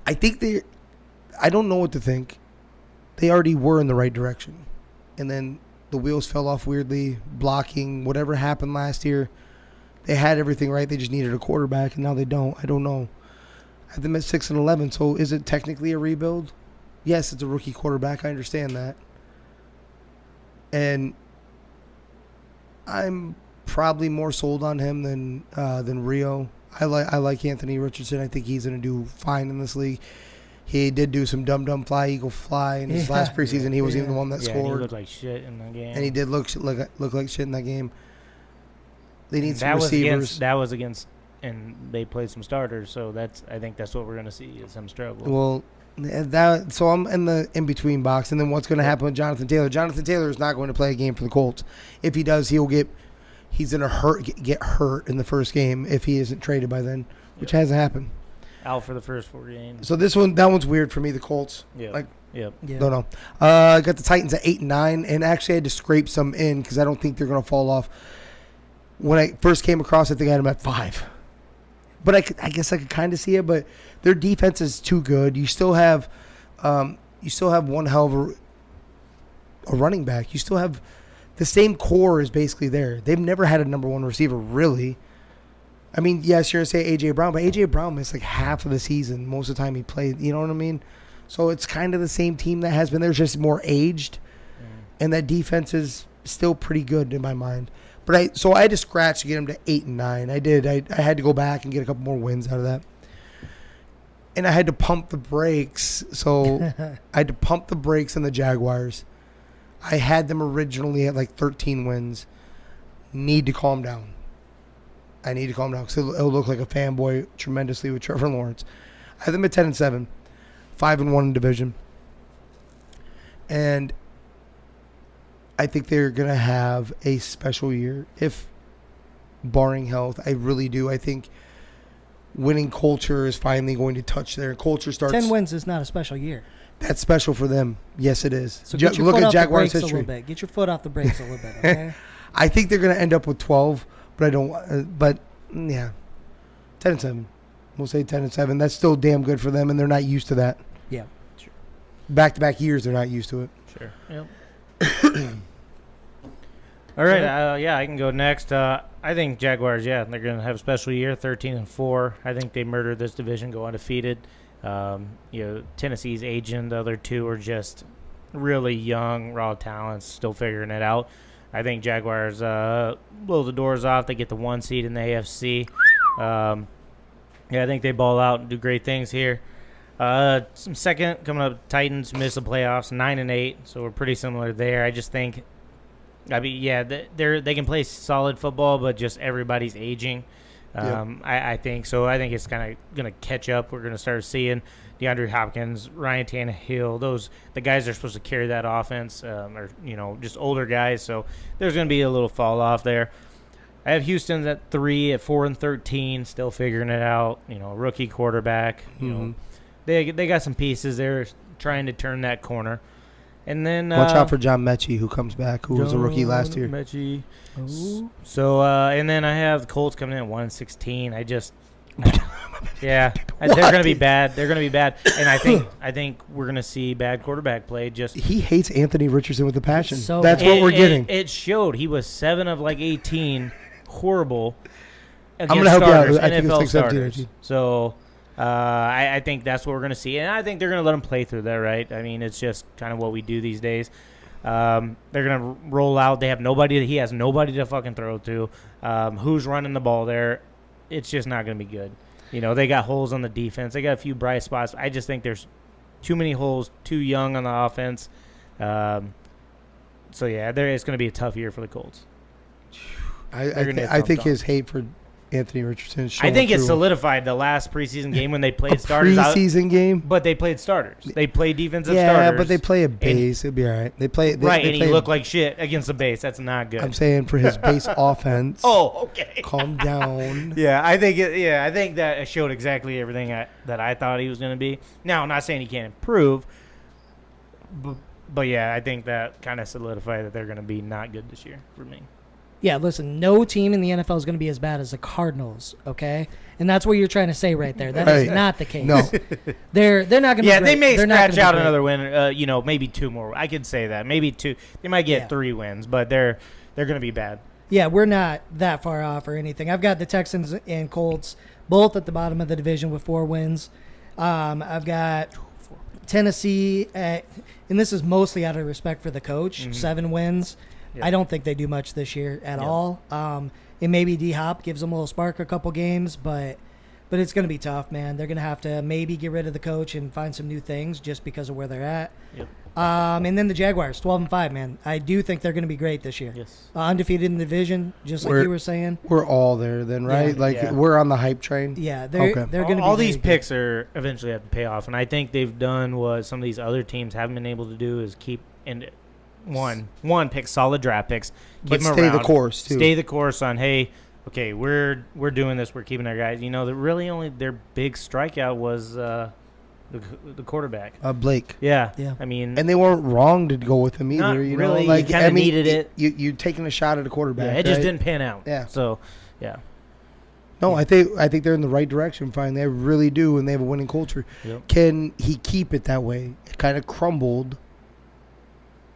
I think I don't know what to think. They already were in the right direction. And then the wheels fell off weirdly, blocking, whatever happened last year. They had everything right. They just needed a quarterback, and now they don't. I don't know. I have them at 6-11, so is it technically a rebuild? Yes, it's a rookie quarterback. I understand that. And I'm probably more sold on him than Rio. I like Anthony Richardson. I think he's going to do fine in this league. He did do some dumb fly eagle fly in his last preseason. He was even the one that scored. And he looked like shit in the game. And he did look like shit in that game. They need some receivers. That was against, and they played some starters. So I think that's what we're going to see is some struggle. Well, so I'm in the in between box, and then what's going to happen with Jonathan Taylor? Jonathan Taylor is not going to play a game for the Colts. If he does, he's going to get hurt in the first game if he isn't traded by then, which hasn't happened. Out for the first 4 games. So that one's weird for me. The Colts, Yep. Don't know. I got the Titans at 8-9, and actually I had to scrape some in because I don't think they're going to fall off. When I first came across, I think I had them at 5. But I guess I could kind of see it. But their defense is too good. You still have one hell of a running back. You still have the same core is basically there. They've never had a number one receiver really. I mean, yes, you're going to say A.J. Brown, but A.J. Brown missed like half of the season. Most of the time he played, you know what I mean? So it's kind of the same team that has been there, just more aged. And that defense is still pretty good in my mind. But I had to scratch to get him to 8-9. I did. I had to go back and get a couple more wins out of that. And I had to pump the brakes. So I had to pump the brakes on the Jaguars. I had them originally at like 13 wins. Need to calm down. I need to calm down because it'll look like a fanboy tremendously with Trevor Lawrence. I have them at 10-7, 5-1 in division. And I think they're going to have a special year, if barring health. I really do. I think winning culture is finally going to touch their culture. 10 wins is not a special year. That's special for them. Yes, it is. So get your foot off the brakes a little bit. Get your foot off the brakes a little bit, okay? I think they're going to end up with 12, but I don't. But yeah, 10-7. We'll say 10-7. That's still damn good for them, and they're not used to that. Yeah, sure. Back-to-back years, they're not used to it. Sure. Yep. All right. I can go next. I think Jaguars. Yeah, they're going to have a special year, 13-4. I think they murdered this division, go undefeated. Tennessee's aging. The other two are just really young, raw talents, still figuring it out. I think Jaguars blow the doors off. They get the 1 seed in the AFC. I think they ball out and do great things here. Some second coming up. Titans missed the playoffs, 9-8, so we're pretty similar there. I just think, they can play solid football, but just everybody's aging. I think so. I think it's kind of going to catch up. We're going to start seeing DeAndre Hopkins, Ryan Tannehill. The guys that are supposed to carry that offense, are just older guys. So there's going to be a little fall off there. I have Houston at 3 at 4-13, still figuring it out. Rookie quarterback. They got some pieces. They're trying to turn that corner. And then watch out for John Mechie, who comes back, who was a rookie last year. Mechie. So and then I have the Colts coming in at 1-16. They're going to be bad. They're going to be bad, and I think we're going to see bad quarterback play. He hates Anthony Richardson with a passion. So that's what we're getting. It showed. He was 7 of 18, horrible. I'm going to help starters, you out. I think NFL it's starters. So. I think that's what we're going to see. And I think they're going to let him play through there, right? I mean, it's just kind of what we do these days. They're going to roll out. They have nobody. He has nobody to fucking throw to. Who's running the ball there? It's just not going to be good. They got holes on the defense. They got a few bright spots. I just think there's too many holes, too young on the offense. It's going to be a tough year for the Colts. I think his hate for Anthony Richardson. I think it's solidified the last preseason game when they played starters. Preseason game, but they played starters. They played defensive starters. Yeah, but they play a base. It'll be all right. They play and he looked like shit against the base. That's not good. I'm saying for his base offense. Oh, okay. Calm down. I think that showed exactly everything that I thought he was going to be. Now, I'm not saying he can't improve, but I think that kind of solidified that they're going to be not good this year for me. Yeah, listen, no team in the NFL is going to be as bad as the Cardinals, okay? And that's what you're trying to say right there. That is not the case. No. They're not going to be great. They may scratch out another win, maybe 2 more. I could say that. Maybe 2. They might get 3 wins, but they're going to be bad. Yeah, we're not that far off or anything. I've got the Texans and Colts both at the bottom of the division with 4 wins. I've got Tennessee, and this is mostly out of respect for the coach, 7 wins. Yep. I don't think they do much this year at all. And maybe D-Hop gives them a little spark a couple games, but it's going to be tough, man. They're going to have to maybe get rid of the coach and find some new things just because of where they're at. Yep. And then the Jaguars, 12-5, man. I do think they're going to be great this year. Yes. Undefeated in the division, just like you were saying. We're all there then, right? We're on the hype train. Yeah, they're going to be all these picks are eventually have to pay off, and I think they've done what some of these other teams haven't been able to do is keep one pick solid draft picks, but stay the course too. Stay the course on we're doing this, we're keeping our guys. Really only their big strikeout was the quarterback, Blake. Yeah. I mean, and they weren't wrong to go with him either. Not really. You kind of needed it. You taking a shot at a quarterback. Yeah, it just didn't pan out. Yeah. So, yeah. No, I think they're in the right direction. Fine, they really do, and they have a winning culture. Yep. Can he keep it that way? It kind of crumbled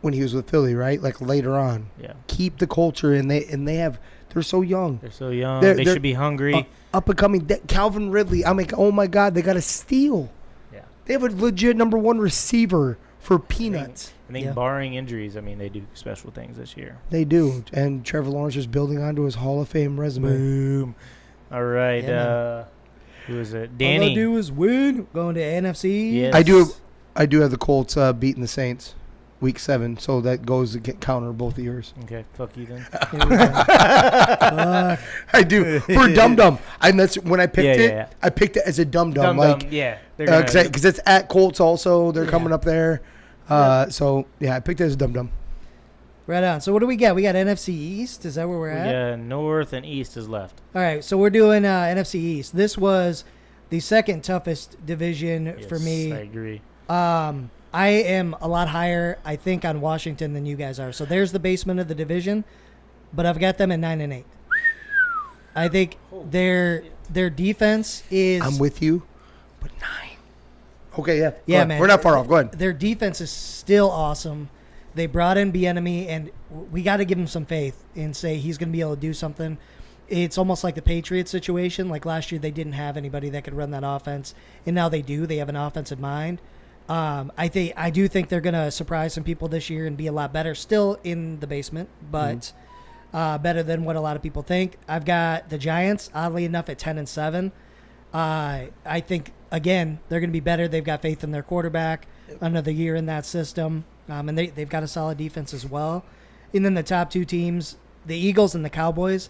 when he was with Philly, right? Like later on. Yeah. Keep the culture, and they're so young. They're so young. They should be hungry. Up and coming. Calvin Ridley. I'm like, oh my God, they got a steal. Yeah. They have a legit number 1 receiver for peanuts. I think barring injuries, they do special things this year. They do. And Trevor Lawrence is building onto his Hall of Fame resume. Boom. All right. Who is it? Danny. All I do is win. Going to NFC. Yes. I do have the Colts beating the Saints. Week 7, so that goes to counter both of yours. Okay, fuck you then. I do for dum dum. And that's when I picked it. Yeah. I picked it as a dum dum, because it's at Colts also. They're coming up there. So I picked it as a dum dum. Right on. So what do we got? We got NFC East. Is that where we're at? Yeah, North and East is left. All right, so we're doing NFC East. This was the second toughest division for me. I agree. I am a lot higher, I think, on Washington than you guys are. So there's the basement of the division, but I've got them at 9-8. I think their defense is. I'm with you, but 9. Okay, yeah. Yeah, man. We're not far off. Go ahead. Their defense is still awesome. They brought in Bieniemy, and we got to give him some faith and say he's going to be able to do something. It's almost like the Patriots situation. Like last year, they didn't have anybody that could run that offense, and now they do. They have an offensive mind. I do think they're going to surprise some people this year and be a lot better. Still in the basement, but better than what a lot of people think. I've got the Giants, oddly enough, at 10-7. I think, again, they're going to be better. They've got faith in their quarterback, another year in that system, and they've got a solid defense as well. And then the top two teams, the Eagles and the Cowboys,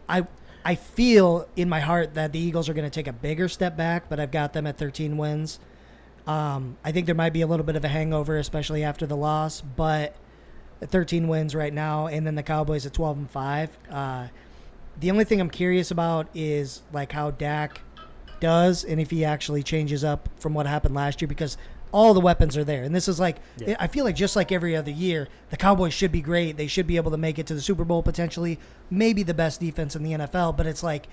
I feel in my heart that the Eagles are going to take a bigger step back, but I've got them at 13 wins. I think there might be a little bit of a hangover, especially after the loss, but 13 wins right now, and then the Cowboys at 12-5. The only thing I'm curious about is like how Dak does and if he actually changes up from what happened last year, because all the weapons are there. And this is like, I feel like just like every other year, the Cowboys should be great. They should be able to make it to the Super Bowl potentially, maybe the best defense in the NFL. But it's like,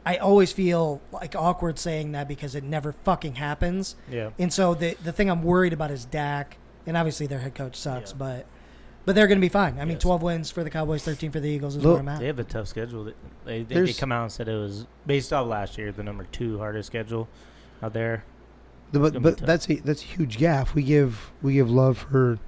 I always feel like awkward saying that because it never fucking happens. Yeah. And so the thing I'm worried about is Dak, and obviously their head coach sucks, but they're going to be fine. I mean, 12 wins for the Cowboys, 13 for the Eagles is where I'm at. They have a tough schedule. They come out and said it was, based off last year, the number 2 hardest schedule out there. But that's a huge gaffe. We give love for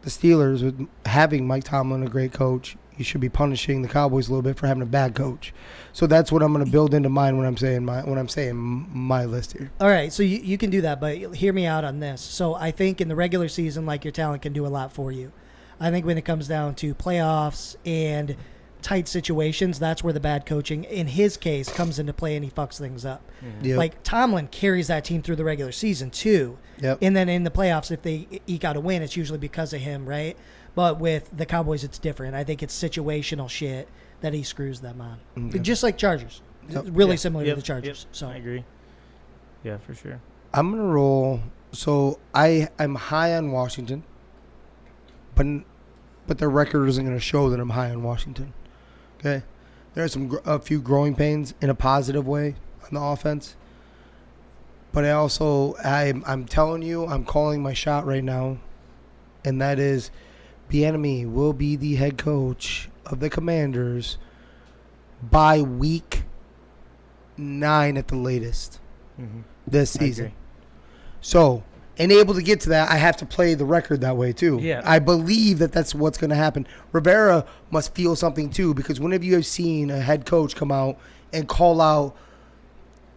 the Steelers with having Mike Tomlin, a great coach. You should be punishing the Cowboys a little bit for having a bad coach. So that's what I'm going to build into mine when I'm saying my list here. All right, so you can do that, but hear me out on this. So I think in the regular season, like, your talent can do a lot for you. I think when it comes down to playoffs and tight situations, that's where the bad coaching, in his case, comes into play and he fucks things up. Mm-hmm. Yep. Like, Tomlin carries that team through the regular season, too. Yep. And then in the playoffs, if they eke out a win, it's usually because of him, right? But with the Cowboys, it's different. I think it's situational shit that he screws them on. Okay. Just like Chargers. Yep. Really similar to the Chargers. So I agree. Yeah, for sure. I'm going to roll. So I'm high on Washington, but their record isn't going to show that I'm high on Washington. Okay? There are a few growing pains in a positive way on the offense. But I'm telling you, I'm calling my shot right now, and that is Bieniemy will be the head coach of the Commanders by week 9 at the latest this season. So, and able to get to that, I have to play the record that way too. Yeah. I believe that that's what's going to happen. Rivera must feel something too, because whenever you have seen a head coach come out and call out,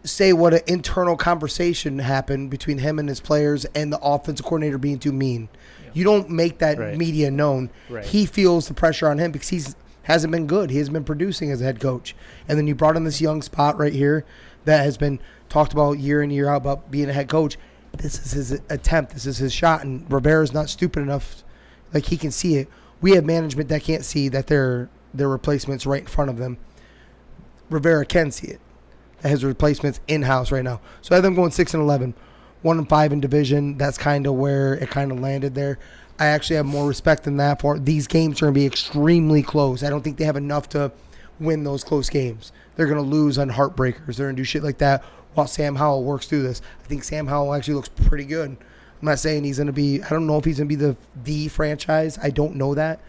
say what an internal conversation happened between him and his players and the offensive coordinator being too mean. You don't make that media known. Right. He feels the pressure on him because he hasn't been good. He hasn't been producing as a head coach. And then you brought in this young spot right here that has been talked about year in, year out about being a head coach. This is his attempt. This is his shot. And Rivera's not stupid enough. Like, he can see it. We have management that can't see that their replacements right in front of them. Rivera can see it. His replacements in-house right now. So I have them going 6-11. 1-5 in division. That's kind of where it kind of landed there. I actually have more respect than that for these games are going to be extremely close. I don't think they have enough to win those close games. They're going to lose on heartbreakers. They're going to do shit like that while Sam Howell works through this. I think Sam Howell actually looks pretty good. I'm not saying he's going to be, I don't know if he's going to be the franchise. I don't know that.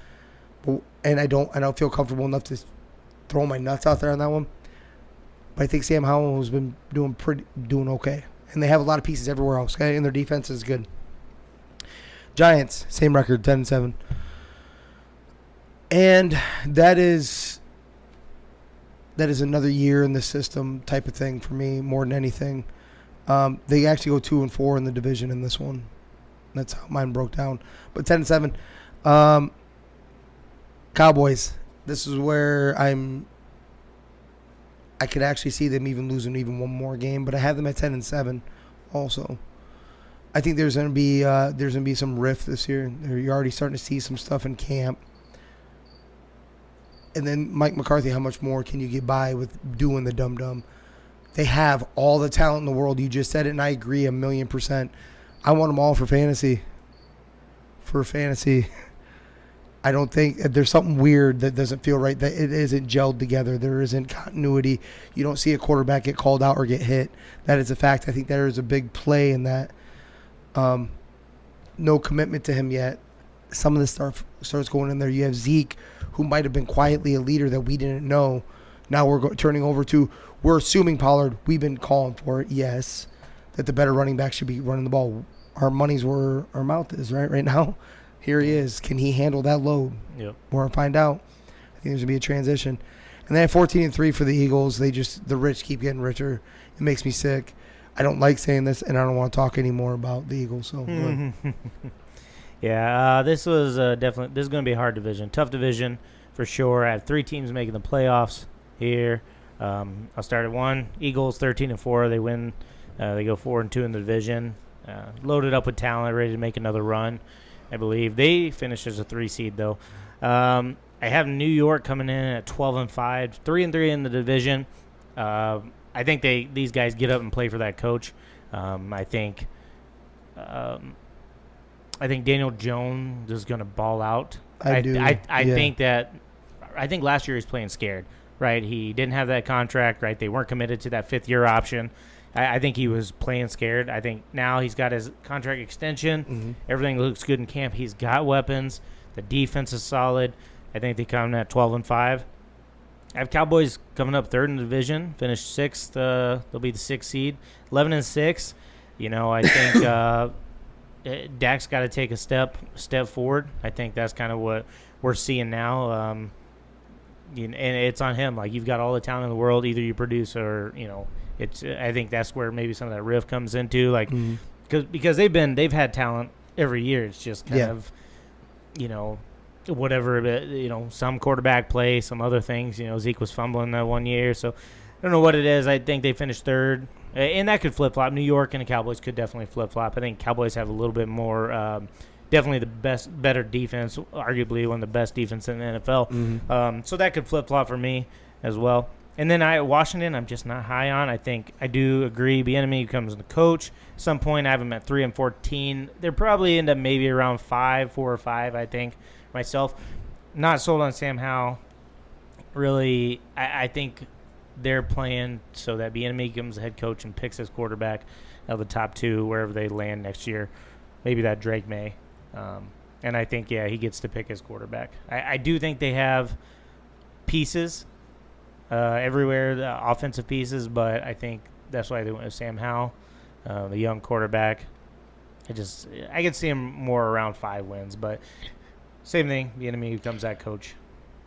And I don't feel comfortable enough to throw my nuts out there on that one. But I think Sam Howell has been doing okay. And they have a lot of pieces everywhere else, okay? And their defense is good. Giants, same record, 10-7. And that is another year in the system type of thing for me more than anything. They actually go 2-4 in the division in this one. That's how mine broke down. But 10-7. Cowboys, this is where I could actually see them even losing even one more game, but I have them at 10-7 also. I think there's going to be some rift this year. You're already starting to see some stuff in camp. And then Mike McCarthy, how much more can you get by with doing the dum-dum? They have all the talent in the world. You just said it, and I agree 1,000,000%. I want them all for fantasy. I don't think there's something weird that doesn't feel right, that it isn't gelled together. There isn't continuity. You don't see a quarterback get called out or get hit. That is a fact. I think there is a big play in that. No commitment to him yet. Some of the stuff starts going in there. You have Zeke, who might have been quietly a leader that we didn't know. Now we're turning over to, we're assuming Pollard. We've been calling for it, yes, that the better running back should be running the ball. Our money's where our mouth is, right now. Here he is. Can he handle that load? Yep. We're going to find out. I think there's going to be a transition. And then at 14-3 for the Eagles, the rich keep getting richer. It makes me sick. I don't like saying this, and I don't want to talk anymore about the Eagles. So, yeah, this was definitely. This is going to be a hard division, tough division for sure. I have 3 teams making the playoffs here. I'll start at 1. Eagles 13-4. They win. They go 4-2 in the division. Loaded up with talent, ready to make another run. I believe they finished as a 3 seed though. I have New York coming in at 12-5, 3-3 in the division. I think these guys get up and play for that coach. I think Daniel Jones is going to ball out. I think last year he was playing scared, right? He didn't have that contract, right? They weren't committed to that 5th-year option. I think he was playing scared. I think now he's got his contract extension. Mm-hmm. Everything looks good in camp. He's got weapons. The defense is solid. I think they come in at 12-5. I have Cowboys coming up 3rd in the division, finished 6th. They'll be the 6th seed, 11-6. I think Dak's got to take a step forward. I think that's kind of what we're seeing now. And it's on him. Like, you've got all the talent in the world. Either you produce or I think that's where maybe some of that riff comes into, like, because they've had talent every year. It's just kind of, whatever, some quarterback play, some other things. Zeke was fumbling that one year, so I don't know what it is. I think they finished 3rd, and that could flip flop. New York and the Cowboys could definitely flip flop. I think Cowboys have a little bit more, definitely better defense, arguably one of the best defense in the NFL. So that could flip flop for me as well. And then Washington, I'm just not high on. I think I do agree. Bieniemy becomes the coach. At some point, I have them at 3-14. They're probably end up maybe around 4 or 5. I think myself. Not sold on Sam Howell. Really, I think they're playing so that Bieniemy becomes the head coach and picks his quarterback out of the top 2 wherever they land next year. Maybe that Drake May. And I think he gets to pick his quarterback. I do think they have pieces. Everywhere, the offensive pieces, but I think that's why they went with Sam Howell, the young quarterback. I could see him more around 5 wins, but same thing. The enemy becomes that coach.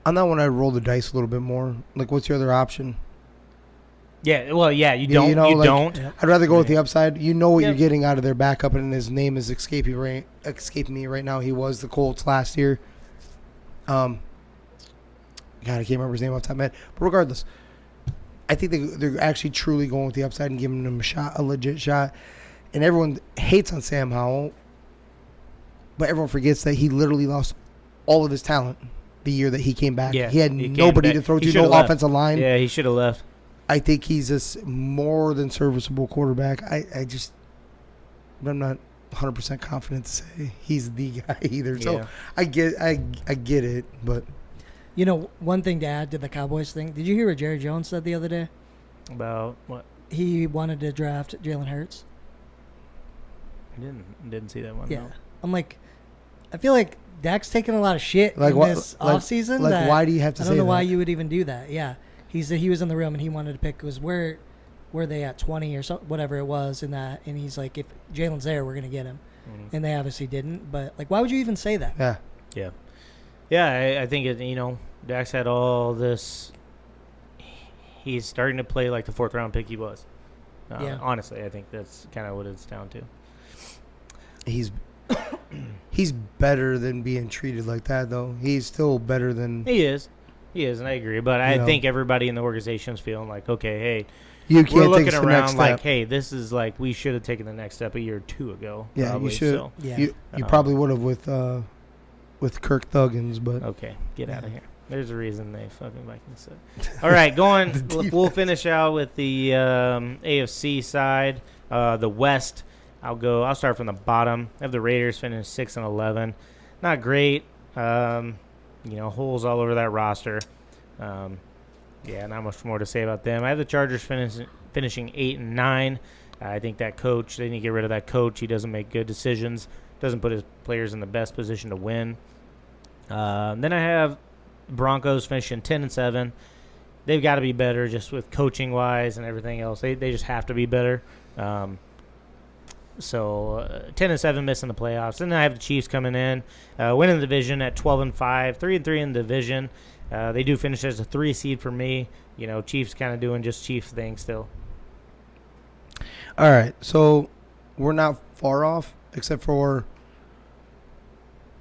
On that one, I roll the dice a little bit more. Like, what's your other option? Yeah, well, you don't. Don't. I'd rather go with the upside. You know what you're getting out of their backup, and his name is escaping me right now. He was the Colts last year. God, I can't remember his name off the top of my head. But regardless, I think they're actually truly going with the upside and giving him a legit shot. And everyone hates on Sam Howell, but everyone forgets that he literally lost all of his talent the year that he came back. Yeah, he had nobody to throw to, no offensive line. Yeah, he should have left. I think he's a more than serviceable quarterback. I'm not 100% confident to say he's the guy either. So yeah. I get it, but. One thing to add to the Cowboys thing. Did you hear what Jerry Jones said the other day? About what? He wanted to draft Jalen Hurts. I didn't see that one. Yeah. No. I'm like, I feel like Dak's taking a lot of shit in this offseason. Like, why do you have to say that? I don't know why you would even do that. Yeah. He said he was in the room and he wanted to pick, where they at 20 or so, whatever it was in that. And he's like, if Jalen's there, we're going to get him. Mm-hmm. And they obviously didn't. But, like, why would you even say that? Yeah. Yeah. Yeah, I think Dax had all this. He's starting to play like the 4th-round pick he was. Honestly, I think that's kind of what it's down to. He's better than being treated like that, though. He's still better than he is, and I agree. But I think everybody in the organization is feeling like, okay, hey, you can't we're looking around the next like, step. Hey, this is like we should have taken the next step a year or 2 ago. Yeah, probably, you should. So. Yeah. You probably would have with Kirk Thuggins, but okay, get out of here. There's a reason they fucking Vikings suck. All right, we'll finish out with the AFC side, the West. I'll start from the bottom. I have the Raiders finish 6-11. Not great. Holes all over that roster. Not much more to say about them. I have the Chargers finishing 8-9. I think that coach, they need to get rid of that coach. He doesn't make good decisions. Doesn't put his players in the best position to win. Then I have Broncos finishing 10-7. They've got to be better just with coaching-wise and everything else. They just have to be better. So 10-7, missing the playoffs. And then I have the Chiefs coming in, winning the division at 12-5, 3-3 in the division. They do finish as a 3 seed for me. Chiefs kind of doing just Chiefs things still. All right, so we're not far off, except for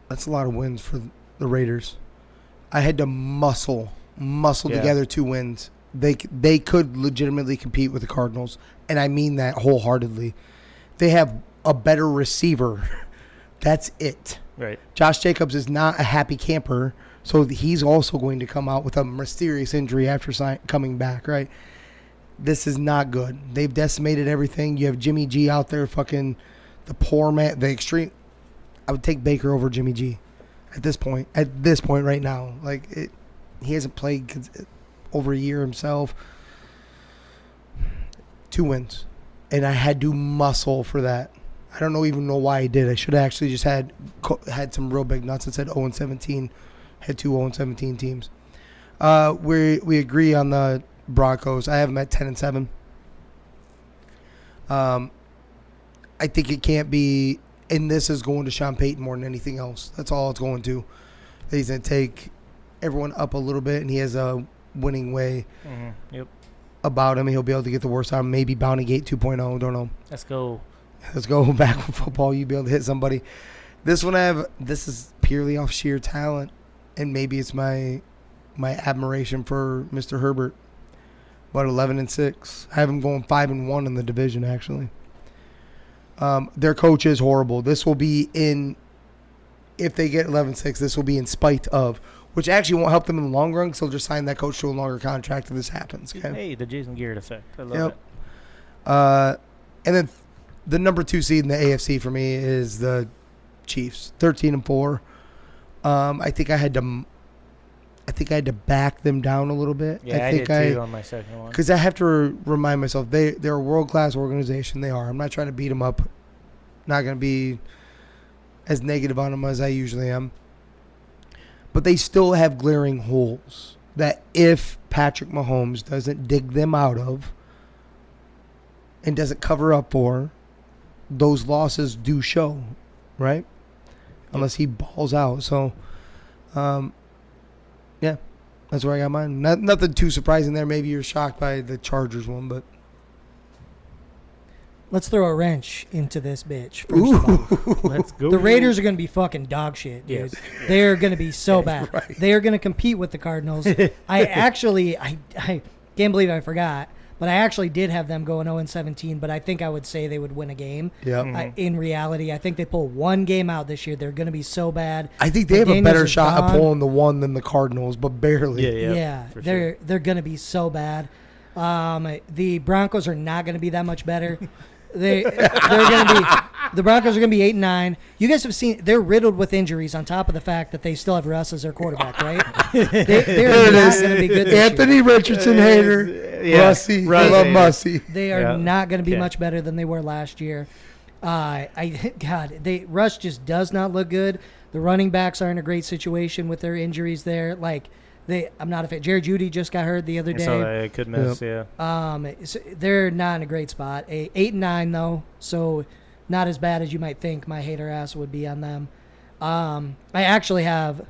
that's a lot of wins for the Raiders. I had to muscle together 2 wins. They could legitimately compete with the Cardinals, and I mean that wholeheartedly. They have a better receiver. That's it. Right. Josh Jacobs is not a happy camper, so he's also going to come out with a mysterious injury after coming back, right? This is not good. They've decimated everything. You have Jimmy G out there fucking the poor man, the extreme. I would take Baker over Jimmy G at this point right now. He hasn't played over a year himself. 2 wins. And I had to muscle for that. I don't even know why I did. I should have actually just had some real big nuts and said 0-17. Had 2 0-17 teams. We agree on the Broncos. I have them at 10-7. I think it can't be, and this is going to Sean Payton more than anything else. That's all it's going to. He's going to take everyone up a little bit, and he has a winning way about him. He'll be able to get the worst out of him. Maybe Bounty Gate 2.0. Don't know. Let's go back with football. You'll be able to hit somebody. This one this is purely off sheer talent, and maybe it's my admiration for Mr. Herbert. About 11-6. I have him going 5-1 in the division, actually. Their coach is horrible. This will be if they get 11-6, this will be in spite of, which actually won't help them in the long run because they'll just sign that coach to a longer contract if this happens. Okay? Hey, the Jason Garrett effect. I love it. And then the number 2 seed in the AFC for me is the Chiefs, 13-4. I think I had to back them down a little bit. Yeah, I did too on my second one. Because I have to remind myself, they're a world-class organization. They are. I'm not trying to beat them up. Not going to be as negative on them as I usually am. But they still have glaring holes that if Patrick Mahomes doesn't dig them out of and doesn't cover up for, those losses do show, right? Unless he balls out. So, yeah, that's where I got mine. Nothing too surprising there. Maybe you're shocked by the Chargers one, but let's throw a wrench into this bitch. Let's go. The Raiders are going to be fucking dog shit, dude. Yes. They're going to be so bad. Right. They are going to compete with the Cardinals. I can't believe I forgot, but I actually did have them going 0-17, but I think I would say they would win a game. Yeah. In reality, I think they pull one game out this year. They're going to be so bad. I think they have a better shot of pulling the one than the Cardinals, but barely. Yeah, they're going to be so bad. The Broncos are not going to be that much better. They're going to be. The Broncos are going to be 8-9. You guys have seen they're riddled with injuries. On top of the fact that they still have Russ as their quarterback, right? They're not going to be good. Anthony Richardson hater, Russie, love Mussy. They are not going to be much better than they were last year. Russ just does not look good. The running backs are in a great situation with their injuries there. I'm not a fan. Jared Jeudy just got hurt the other day. So they could miss, So they're not in a great spot. 8-9 though, so not as bad as you might think. My hater ass would be on them. I actually have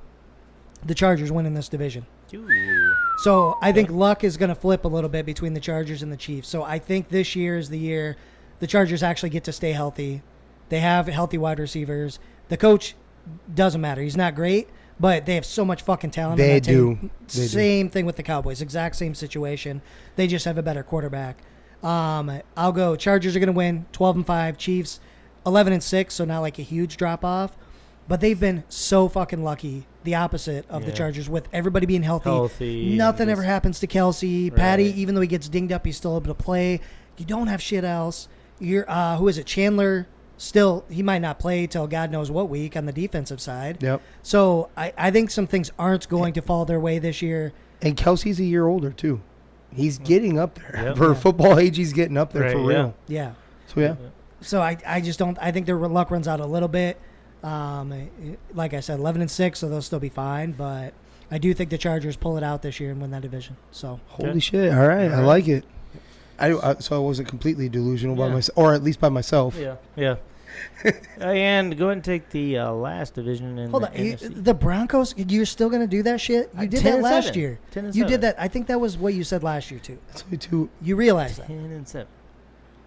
the Chargers winning this division. Ooh. So I think luck is going to flip a little bit between the Chargers and the Chiefs. So I think this year is the year the Chargers actually get to stay healthy. They have healthy wide receivers. The coach doesn't matter. He's not great. But they have so much fucking talent. They do. Same thing with the Cowboys. Exact same situation. They just have a better quarterback. I'll go. Chargers are going to win 12-5. Chiefs 11-6. So not like a huge drop off. But they've been so fucking lucky. The opposite of the Chargers with everybody being healthy. Nothing ever happens to Kelsey. Right. Patty, even though he gets dinged up, he's still able to play. You don't have shit else. You're who is it? Chandler. Still, he might not play till God knows what week on the defensive side. Yep. So I think some things aren't going to fall their way this year. And Kelsey's a year older, too. He's getting up there. Yep. For football age, he's getting up there for real. Yeah. So, yeah. So I just don't – I think their luck runs out a little bit. Like I said, 11-6, so they'll still be fine. But I do think the Chargers pull it out this year and win that division. So holy shit. All right. I like it. So I wasn't completely delusional by myself, or at least by myself. Yeah. And go ahead and take the last division in Hold the on. NFC. The Broncos, you're still going to do that shit? You did 10 that and last 7. year. 10 and You 7. did that. I think that was what you said last year, too. That's only two. You realize that. 10 and 7.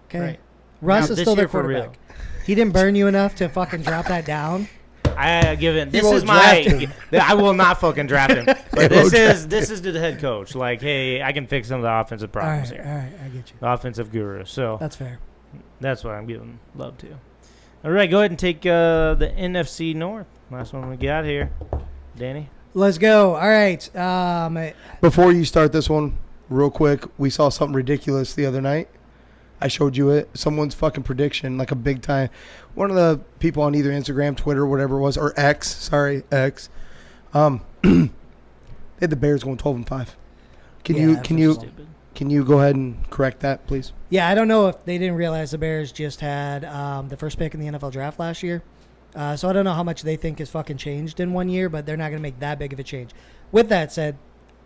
Okay. Right. Russ Now, is this still their year for real. quarterback. He didn't burn you enough to fucking drop that down. I give it. This won't is my. draft I will not fucking draft him. But this is to the head coach. Like, hey, I can fix some of the offensive All problems right, here. all right, I get you. The offensive guru. So That's fair. that's what I'm giving love to. All right, go ahead and take the NFC North. Last one we got here, Danny. Let's go. All right. Before you start this one, real quick, we saw something ridiculous the other night. I showed you it. Someone's fucking prediction, like a big time. One of the people on either Instagram, Twitter, whatever it was, or X. Sorry, X. They had the Bears going 12-5. Can you go ahead and correct that, please? Yeah, I don't know if they didn't realize the Bears just had the first pick in the NFL draft last year. So I don't know how much they think is fucking changed in 1 year, but they're not going to make that big of a change. With that said,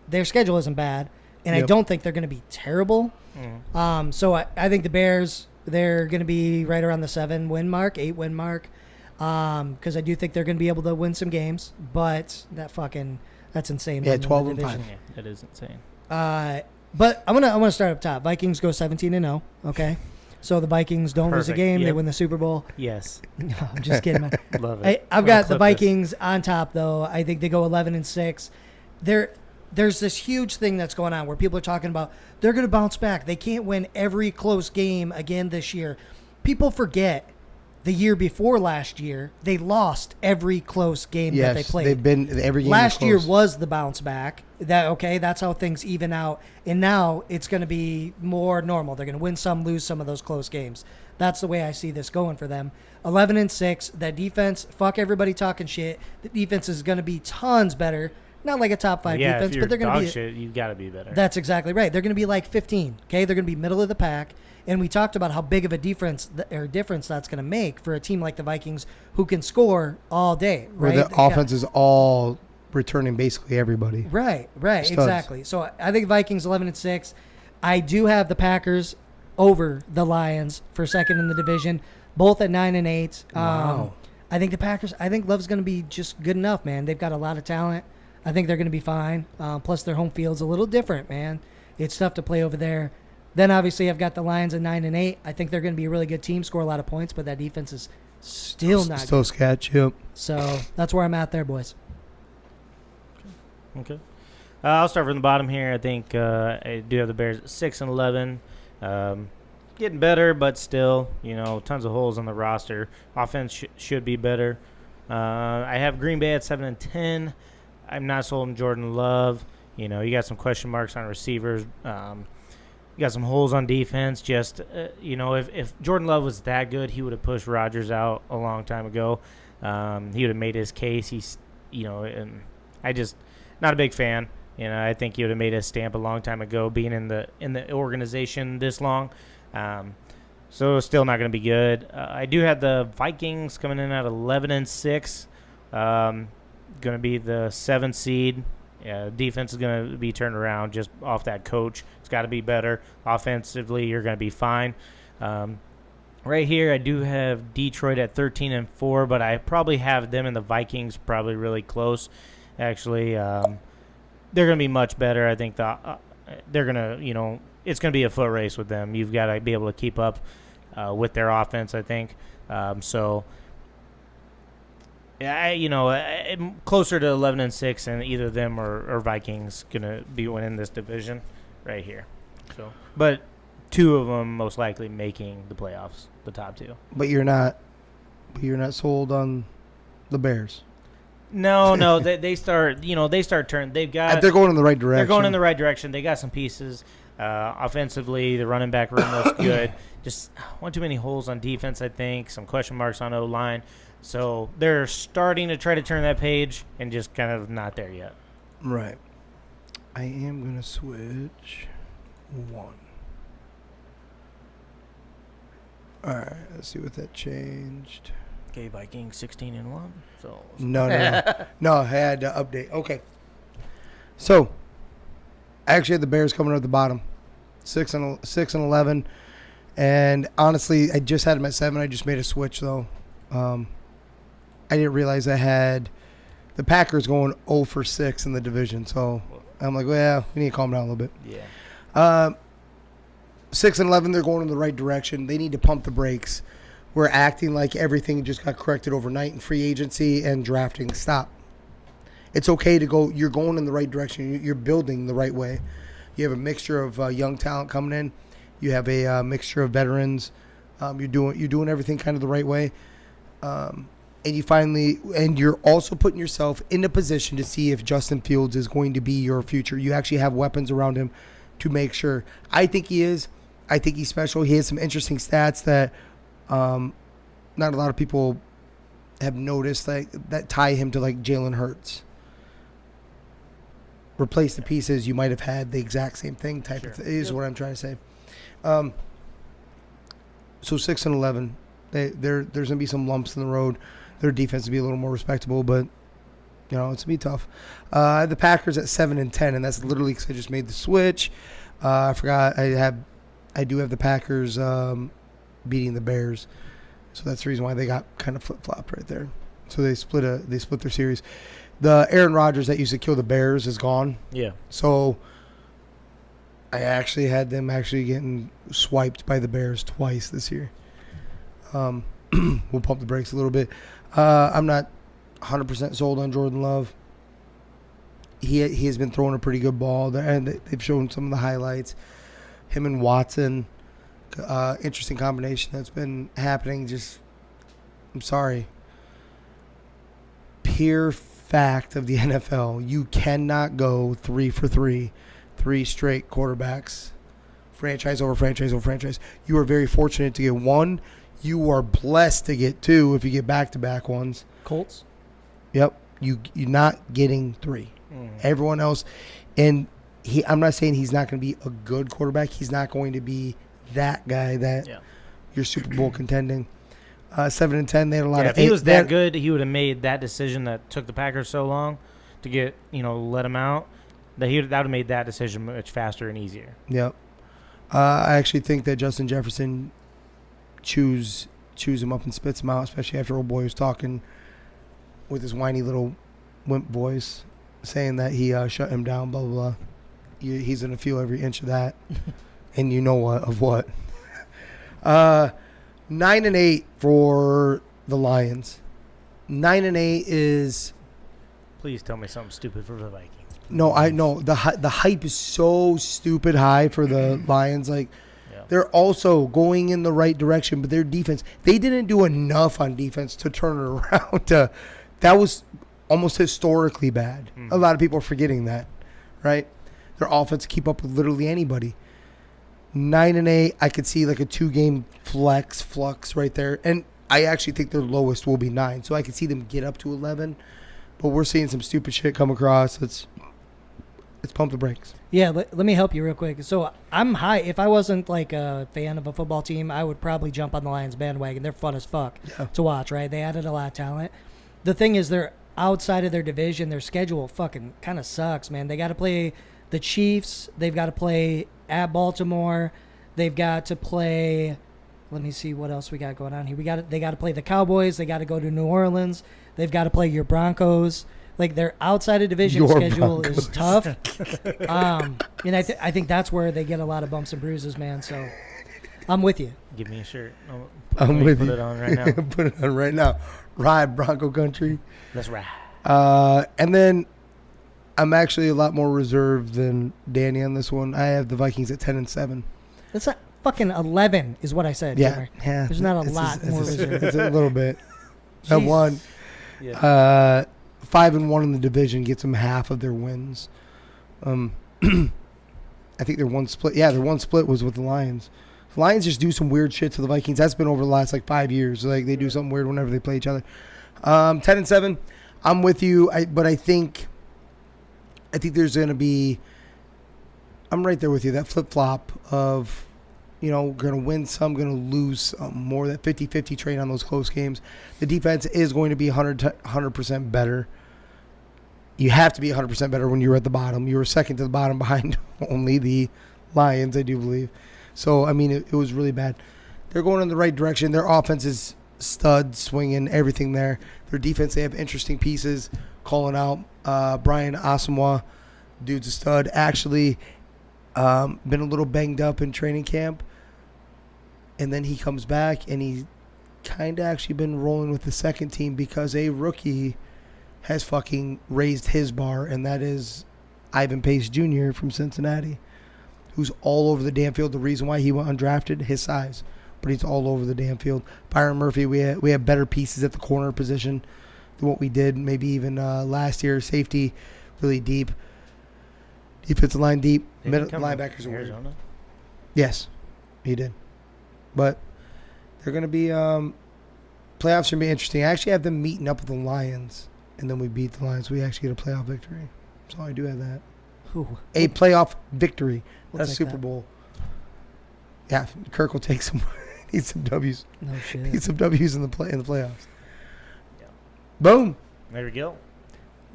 their schedule isn't bad, and I don't think they're going to be terrible. So I think the Bears, they're going to be right around the 7-win mark, 8-win mark, because I do think they're going to be able to win some games, but that's insane. Yeah, 12-5. Yeah, that is insane. But I'm gonna start up top. Vikings go 17-0. Okay, so the Vikings don't lose a Perfect. game; Yep. they win the Super Bowl. Yes, No, I'm just kidding, man. love it. I've We're got gonna the clip this. Vikings on top, though. I think they go 11-6. There's this huge thing that's going on where people are talking about they're going to bounce back. They can't win every close game again this year. People forget the year before last year, they lost every close game that they played. They've been every game. Last year close. was the bounce back. That's how things even out. And now it's going to be more normal. They're going to win some, lose some of those close games. That's the way I see this going for them. 11-6. That defense, fuck everybody talking shit. The defense is going to be tons better. Not like a top 5 Yeah, defense, if you're but they're going to be shit, you've got to be better. That's exactly right. They're going to be like 15. Okay, they're going to be middle of the pack. And we talked about how big of a difference that's going to make for a team like the Vikings who can score all day. Right? Where the offense is all returning basically everybody. Right, Studs. exactly. So I think Vikings 11-6. I do have the Packers over the Lions for second in the division, both at 9-8. Wow. I think the Packers. I think Love's going to be just good enough, man. They've got a lot of talent. I think they're going to be fine. Plus, their home field's a little different, man. It's tough to play over there. Then, obviously, I've got the Lions at 9-8. I think they're going to be a really good team, score a lot of points, but that defense is still not Still good. sketch, yep. So that's where I'm at there, boys. Okay. I'll start from the bottom here. I think I do have the Bears at 6-11. Getting better, but still, tons of holes on the roster. Offense should be better. I have Green Bay at 7-10. I'm not sold on Jordan Love. You got some question marks on receivers. You got some holes on defense. Just, if Jordan Love was that good, he would have pushed Rodgers out a long time ago. He would have made his case. He's, and I just not a big fan. I think he would have made his stamp a long time ago, being in the organization this long. So still not going to be good. I do have the Vikings coming in at 11-6. Going to be the 7th seed. Defense is going to be turned around just off that coach. It's got to be better. Offensively, you're going to be fine. Right here, I do have Detroit at 13-4, but I probably have them and the Vikings probably really close. Actually, they're going to be much better. I think they're going to, it's going to be a foot race with them. You've got to be able to keep up with their offense, I think. I'm closer to 11-6, and either them or Vikings gonna be winning this division right here. So, but two of them most likely making the playoffs, the top two. But you're not sold on the Bears. No, they start turning. They're going in the right direction. They're going in the right direction. They got some pieces. Offensively, the running back room looks good. Just one too many holes on defense, I think. Some question marks on O-line. So they're starting to try to turn that page and just kind of not there yet. Right. I am going to switch one. All right, let's see what that changed. Okay, Vikings 16-1. So No. No, I had to update. Okay. So, I actually had the Bears coming at the bottom, 6-11. And honestly, I just had them at 7. I just made a switch, though. I didn't realize I had the Packers going 0 for 6 in the division. So I'm like, well, we need to calm down a little bit. Yeah. 6 and 11, they're going in the right direction. They need to pump the brakes. We're acting like everything just got corrected overnight in free agency and drafting. Stop. It's okay to go. You're going in the right direction. You're building the right way. You have a mixture of young talent coming in. You have a mixture of veterans. You're doing everything kind of the right way. And you're also putting yourself in a position to see if Justin Fields is going to be your future. You actually have weapons around him to make sure. I think he is. I think he's special. He has some interesting stats that not a lot of people have noticed, like that tie him to like Jalen Hurts. Replace the pieces, you might have had the exact same thing type of thing, is what I'm trying to say. So 6 and 11, there's going to be some lumps in the road. Their defense will be a little more respectable, but it's going to be tough. The Packers at 7 and 10, and that's literally because I just made the switch. I forgot I do have the Packers beating the Bears, so that's the reason why they got kind of flip-flopped right there. So they split their series. The Aaron Rodgers that used to kill the Bears is gone. Yeah. So I actually had them getting swiped by the Bears twice this year. We'll pump the brakes a little bit. I'm not 100% sold on Jordan Love. He has been throwing a pretty good ball, and they've shown some of the highlights. Him and Watson, interesting combination that's been happening. I'm sorry. Pure fact of the NFL, you cannot go 3 for 3 straight quarterbacks, franchise over franchise over franchise. You are very fortunate to get one. You are blessed to get two if you get back-to-back ones. Colts? Yep. You're not getting 3. Everyone else, and I'm not saying he's not going to be a good quarterback. He's not going to be that guy that you're Super Bowl contending. 7 and 10, they had a lot of. If he was that good, he would have made that decision that took the Packers so long to get, let him out. That would have made that decision much faster and easier. Yep. I actually think that Justin Jefferson chews him up and spits him out, especially after old boy was talking with his whiny little wimp voice, saying that he shut him down, blah, blah, blah. He's going to feel every inch of that. And you know what, of what. 9 and 8 for the Lions. 9 and 8 is. Please tell me something stupid for the Vikings. No, I know the hype is so stupid high for the Lions. Like, they're also going in the right direction, but their defense, they didn't do enough on defense to turn it around. That was almost historically bad. A lot of people are forgetting that, right? Their offense keep up with literally anybody. 9 and 8, I could see like a 2-game flux right there, and I actually think their lowest will be 9, so I could see them get up to 11. But we're seeing some stupid shit come across. Let's pump the brakes. Yeah, let me help you real quick. So I'm high. If I wasn't like a fan of a football team, I would probably jump on the Lions bandwagon. They're fun as fuck to watch, right? They added a lot of talent. The thing is, they're outside of their division. Their schedule fucking kind of sucks, man. They got to play the Chiefs. They've got to play at Baltimore. They've got to play. Let me see what else we got going on here. They got to play the Cowboys. They got to go to New Orleans. They've got to play your Broncos. Like, their outside of division schedule is tough. And I think that's where they get a lot of bumps and bruises, man. So I'm with you. Give me a shirt. I'm with you. Put it on right now. Put it on right now. Ride Bronco Country. Let's ride. And then I'm actually a lot more reserved than Danny on this one. I have the Vikings at 10 and 7. That's not fucking 11 is what I said. Yeah. There's not a lot more reserved. It's a little bit. That one. Yeah. 5 and 1 in the division gets them half of their wins. I think their one split. Yeah, their one split was with the Lions. The Lions just do some weird shit to the Vikings. That's been over the last 5 years. Like, they do something weird whenever they play each other. 10 and 7. I'm with you. But I think there's going to be. I'm right there with you. That flip flop of, going to win some, going to lose some. More that 50-50 trade on those close games. The defense is going to be 100% better. You have to be 100% better when you're at the bottom. You were second to the bottom behind only the Lions, I do believe. So, I mean, it was really bad. They're going in the right direction. Their offense is stud, swinging, everything there. Their defense, they have interesting pieces. Calling out Brian Asamoah, dude's a stud. Actually, been a little banged up in training camp. And then he comes back, and he kind of actually been rolling with the second team because a rookie has fucking raised his bar, and that is Ivan Pace Jr. from Cincinnati, who's all over the damn field. The reason why he went undrafted, his size, but he's all over the damn field. Byron Murphy, we have better pieces at the corner position than what we did maybe even last year. Safety, really deep. Defensive line deep. Linebackers are Arizona. Yes, he did. But they're going to be playoffs are going to be interesting. I actually have them meeting up with the Lions, and then we beat the Lions. We actually get a playoff victory. So I do have that. Ooh. A playoff victory. We'll That's Super Bowl. Yeah, Kirk will take some. Need some W's. No shit. Need some W's in the playoffs. Yeah. Boom. There we go.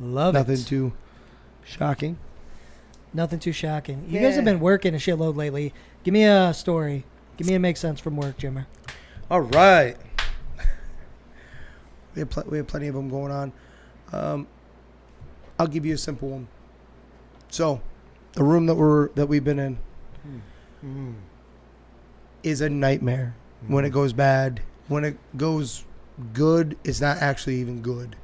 Love Nothing it. too shocking. Nothing too shocking. You guys have been working a shitload lately. Give me a story. Give me a make sense from work, Jimmer. All right. We have plenty of them going on. I'll give you a simple one. So, the room that we've been in is a nightmare. When it goes bad, when it goes good, it's not actually even good.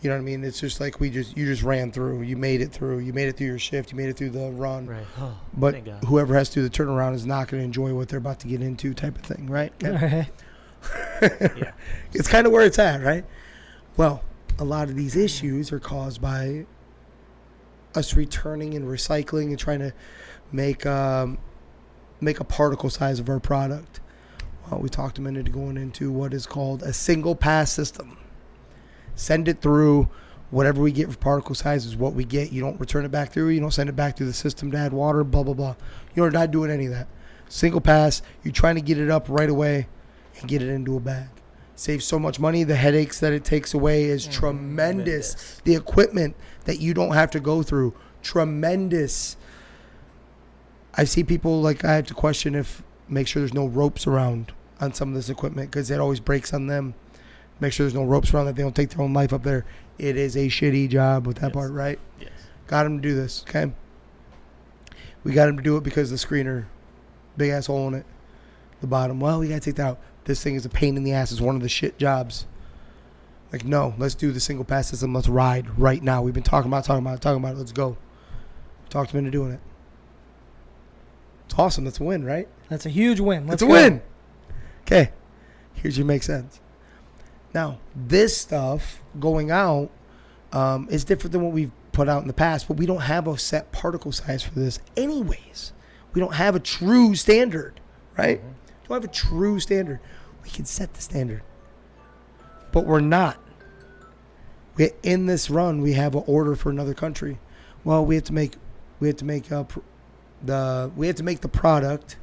You know what I mean? It's just like you just ran through. You made it through. You made it through your shift. You made it through the run. Right. Oh, but whoever has to do the turnaround is not going to enjoy what they're about to get into, type of thing, right? all right. Yeah. It's kind of where it's at, right? Well, a lot of these issues are caused by us returning and recycling and trying to make a particle size of our product. Well, we talked a minute going into what is called a single pass system. Send it through. Whatever we get for particle size is what we get. You don't return it back through. You don't send it back through the system to add water, blah, blah, blah. You're not doing any of that. Single pass, you're trying to get it up right away and get it into a bag. Saves so much money. The headaches that it takes away is tremendous. The equipment that you don't have to go through, tremendous. I see people, like, I have to question make sure there's no ropes around on some of this equipment because it always breaks on them. Make sure there's no ropes around that they don't take their own life up there. It is a shitty job with that part, right? Yes. Got him to do this, okay? We got him to do it because the screener, big ass hole in it, the bottom. Well, we got to take that out. This thing is a pain in the ass. It's one of the shit jobs. Like, no, let's do the single pass system. Let's ride right now. We've been talking about it. Let's go. Talked him into doing it. It's awesome. That's a win, right? That's a huge win. That's a win. Okay. Here's your make sense. Now, this stuff going out is different than what we've put out in the past, but we don't have a set particle size for this anyways. We don't have a true standard, right? Mm-hmm. We don't have a true standard. We can set the standard, but we're not. In this run, we have an order for another country. Well, we have to make the product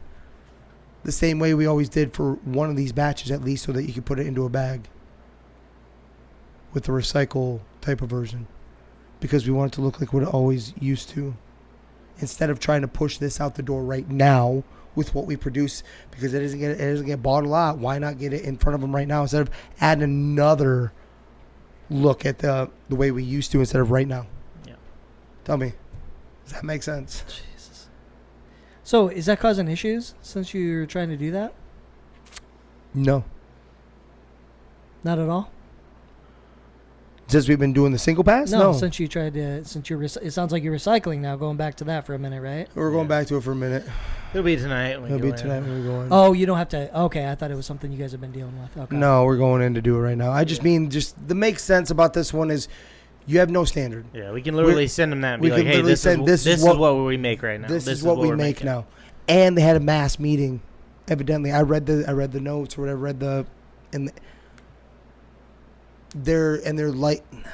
the same way we always did for one of these batches at least, so that you can put it into a bag with the recycle type of version, because we want it to look like what it always used to, instead of trying to push this out the door right now with what we produce, because it doesn't get bought a lot. Why not get it in front of them right now instead of adding another look at the way we used to instead of right now? Yeah. Tell me, does that make sense? Jesus. So is that causing issues since you're trying to do that? No. Not at all? Since we've been doing the single pass? No. Since you tried to, it sounds like you're recycling now, going back to that for a minute, right? We're going back to it for a minute. It'll be tonight. It'll be tonight when we go in. Oh, you don't have to. Okay, I thought it was something you guys have been dealing with. Okay. No, we're going in to do it right now. I just mean, the make sense about this one is you have no standard. Yeah, we can literally send them that and be like, hey, this is what we make right now. This is what we make now. And they had a mass meeting, evidently. I read the notes or whatever, they're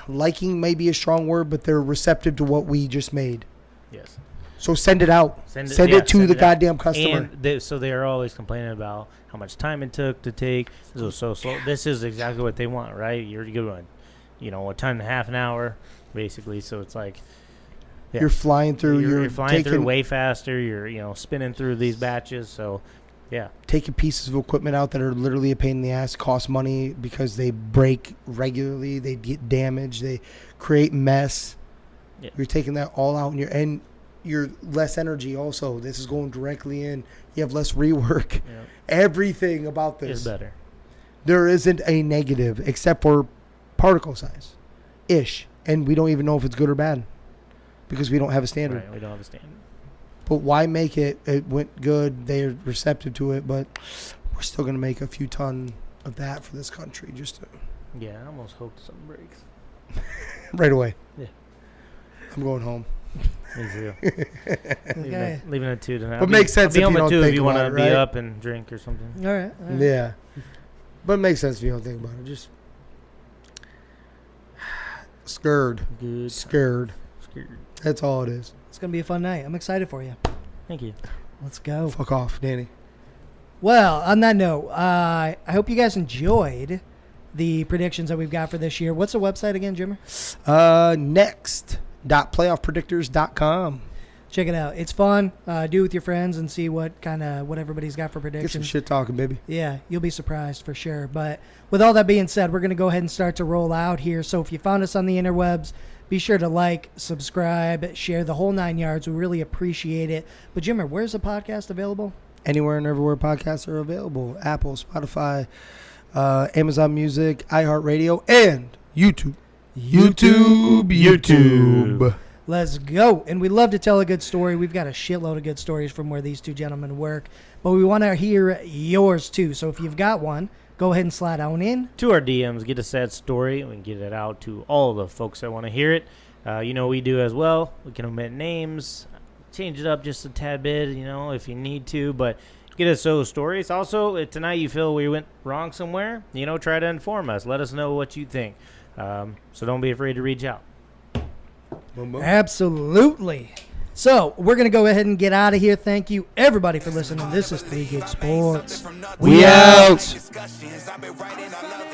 liking may be a strong word, but they're receptive to what we just made. Yes. So send it out. Send it to the goddamn customer. And so they are always complaining about how much time it took to take. So this is exactly what they want, right? You're going, a time and a half, an hour, basically. So it's like, you're flying through. You're flying through way faster. You're spinning through these batches. So Yeah. Taking pieces of equipment out that are literally a pain in the ass, cost money because they break regularly, they get damaged, they create mess. Yeah. You're taking that all out, and you're less energy also. This is going directly in. You have less rework. Yeah. Everything about this is better. There isn't a negative except for particle size ish, and we don't even know if it's good or bad because we don't have a standard. Right, we don't have a standard. But why make it? It went good. They're receptive to it, but we're still going to make a few ton of that for this country. Just to yeah, I almost hope something breaks. Right away. Yeah. I'm going home. Me too. Okay. Leaving at 2 tonight. But it makes sense if you don't think if you want to about it, be right? up and drink or something. All right. Yeah. But it makes sense if you don't think about it. Just scared. Good. Scared. That's all it is. It's going to be a fun night. I'm excited for you. Thank you. Let's go. Fuck off, Danny. Well, on that note, I hope you guys enjoyed the predictions that we've got for this year. What's the website again, Jimmer? Next.playoffpredictors.com. Check it out. It's fun. Do it with your friends and see what everybody's got for predictions. Get some shit talking, baby. Yeah, you'll be surprised for sure. But with all that being said, we're going to go ahead and start to roll out here. So if you found us on the interwebs, be sure to like, subscribe, share the whole 9 yards. We really appreciate it. But Jimmer, where's the podcast available? Anywhere and everywhere podcasts are available. Apple, Spotify, Amazon Music, iHeartRadio, and YouTube. YouTube. Let's go. And we love to tell a good story. We've got a shitload of good stories from where these two gentlemen work. But we want to hear yours, too. So if you've got one, go ahead and slide on in. To our DMs, get a sad story. We can get it out to all the folks that want to hear it. We do as well. We can omit names, change it up just a tad bit, if you need to. But get us those stories. Also, if tonight you feel we went wrong somewhere, try to inform us. Let us know what you think. So don't be afraid to reach out. Absolutely. So we're going to go ahead and get out of here. Thank you, everybody, for listening. This is 3 Gig Sports. We out. Discussions, I've been writing, I love it.